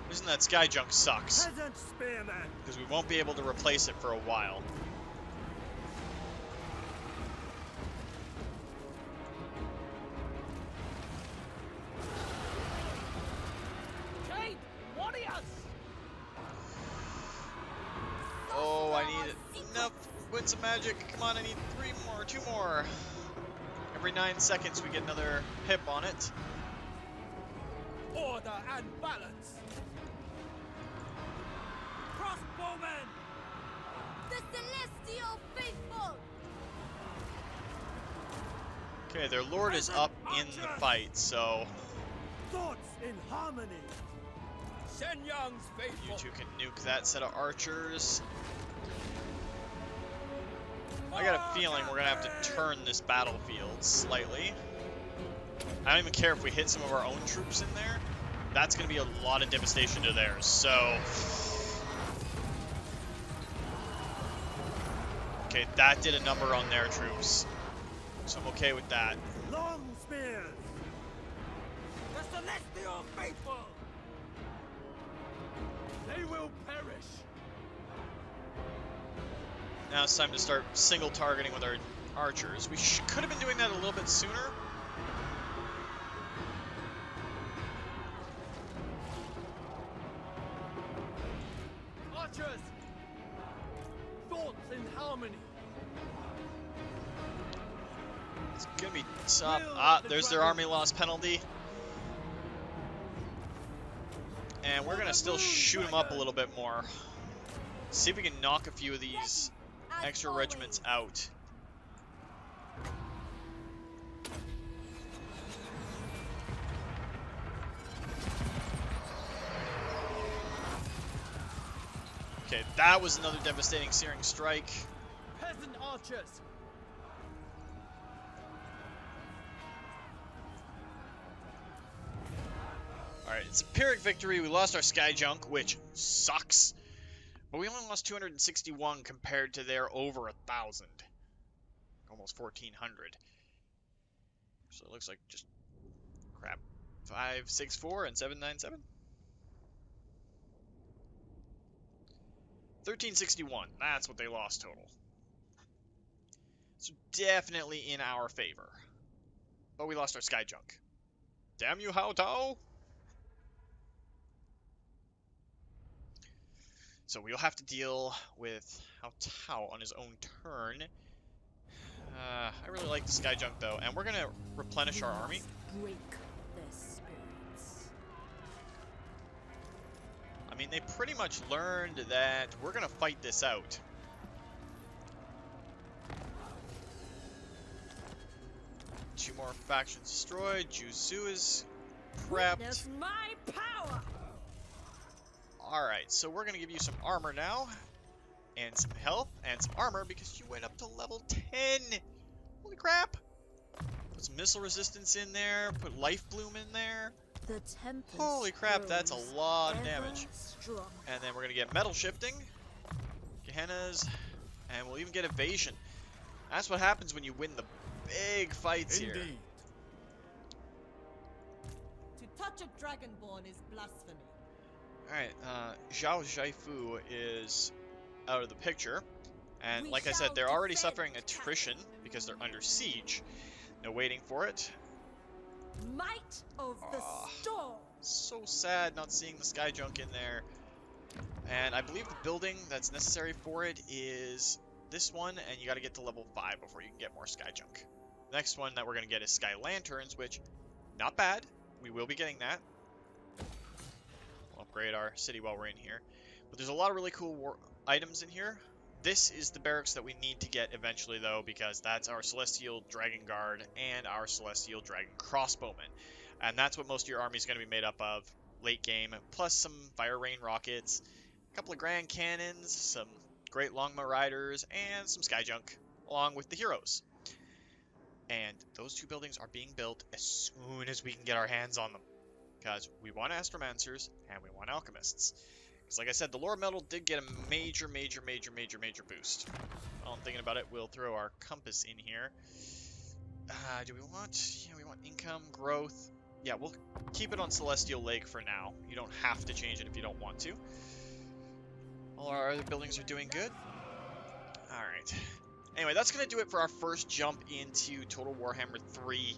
losing that sky junk sucks, Peasant spearman! because we won't be able to replace it for a while. Jade, warriors. Oh, I need enough Winds of Magic. Come on, I need 2 more. Every 9 seconds we get another pip on it. Order and balance. Crossbowmen. The celestial faithful. Okay, their lord is up in the fight, so Thoughts in harmony! Shenyang's you faithful. two can nuke that set of archers. I got a feeling we're gonna have to turn this battlefield slightly. I don't even care if we hit some of our own troops in there. That's gonna be a lot of devastation to theirs, so. Okay, that did a number on their troops. So I'm okay with that. Long spears! faithful! They will perish! Now it's time to start single targeting with our archers. We could have been doing that a little bit sooner. Archers! Thoughts in harmony! It's gonna be tough. Ah, there's their army loss penalty. And we're gonna still shoot them up a little bit more. See if we can knock a few of these extra regiments out. Okay, that was another devastating searing strike. Peasant archers! Alright, it's a Pyrrhic victory. We lost our Sky Junk, which sucks. But we only lost 261 compared to their over 1,000. Almost 1,400. So it looks like just crap. 564 and 797. 1,361. That's what they lost total. So definitely in our favor. But we lost our Sky Junk. Damn you, Hao Tao! So we'll have to deal with Hao Tao on his own turn. I really like the Sky Junk though, and we're gonna replenish our army. Break their spirits. I mean, they pretty much learned that we're gonna fight this out. Two more factions destroyed. Juzu is prepped. Witness my power. Alright, so we're gonna give you some armor now. And some health and some armor because you went up to level 10. Holy crap. Put some missile resistance in there. Put life bloom in there. The tempest Holy crap, that's a grows lot of ever damage. stronger. And then we're gonna get metal shifting. Gehennas. And we'll even get evasion. That's what happens when you win the big fights here. Indeed. To touch a dragonborn is blasphemy. Alright, Zhao Zhaifu is out of the picture. And like I said, they're already suffering attrition because they're under siege. No waiting for it. Might of the storm. So sad not seeing the Sky Junk in there. And I believe the building that's necessary for it is this one, and you got to get to level 5 before you can get more Sky Junk. Next one that we're going to get is Sky Lanterns, which, not bad. We will be getting that. We'll upgrade our city while we're in here. But there's a lot of really cool items in here. This is the barracks that we need to get eventually, though, because that's our Celestial Dragon Guard and our Celestial Dragon Crossbowmen. And that's what most of your army is going to be made up of late game, plus some Fire Rain rockets, a couple of Grand Cannons, some Great Longma Riders, and some Sky Junk, along with the heroes. And those two buildings are being built as soon as we can get our hands on them, because we want Astromancers and we want Alchemists. Because like I said, the Lore Metal did get a major boost. While I'm thinking about it, we'll throw our compass in here. Do we want... Yeah, we want income, growth. Yeah, we'll keep it on Celestial Lake for now. You don't have to change it if you don't want to. All our other buildings are doing good. Alright. Anyway, that's going to do it for our first jump into Total Warhammer 3.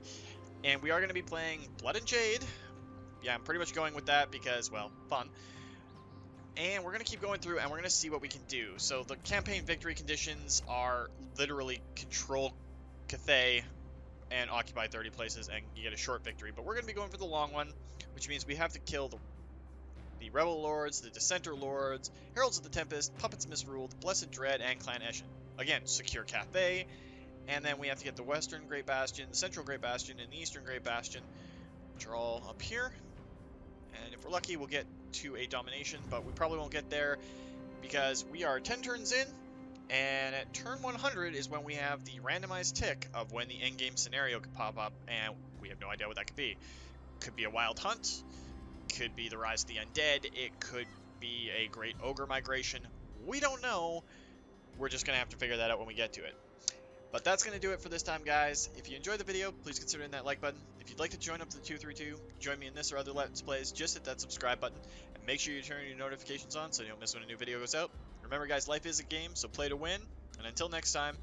And we are going to be playing Blood and Jade. Yeah, I'm pretty much going with that because, well, fun. And we're going to keep going through and we're going to see what we can do. So the campaign victory conditions are literally control Cathay and occupy 30 places and you get a short victory. But we're going to be going for the long one, which means we have to kill the Rebel Lords, the Dissenter Lords, Heralds of the Tempest, Puppets Misruled, Blessed Dread, and Clan Eshin. Again, secure Cathay, and then we have to get the Western Great Bastion, the Central Great Bastion, and the Eastern Great Bastion, which are all up here. And if we're lucky, we'll get to a domination, but we probably won't get there because we are 10 turns in, and at turn 100 is when we have the randomized tick of when the endgame scenario could pop up, and we have no idea what that could be. Could be a wild hunt, could be the Rise of the Undead, it could be a Great Ogre migration. We don't know. We're just going to have to figure that out when we get to it. But that's going to do it for this time, guys. If you enjoyed the video, please consider hitting that like button. If If you'd like to join up to the 232, join me in this or other Let's Plays, just hit that subscribe button, and make sure you turn your notifications on so you don't miss when a new video goes out. Remember guys, life is a game, so play to win, and until next time,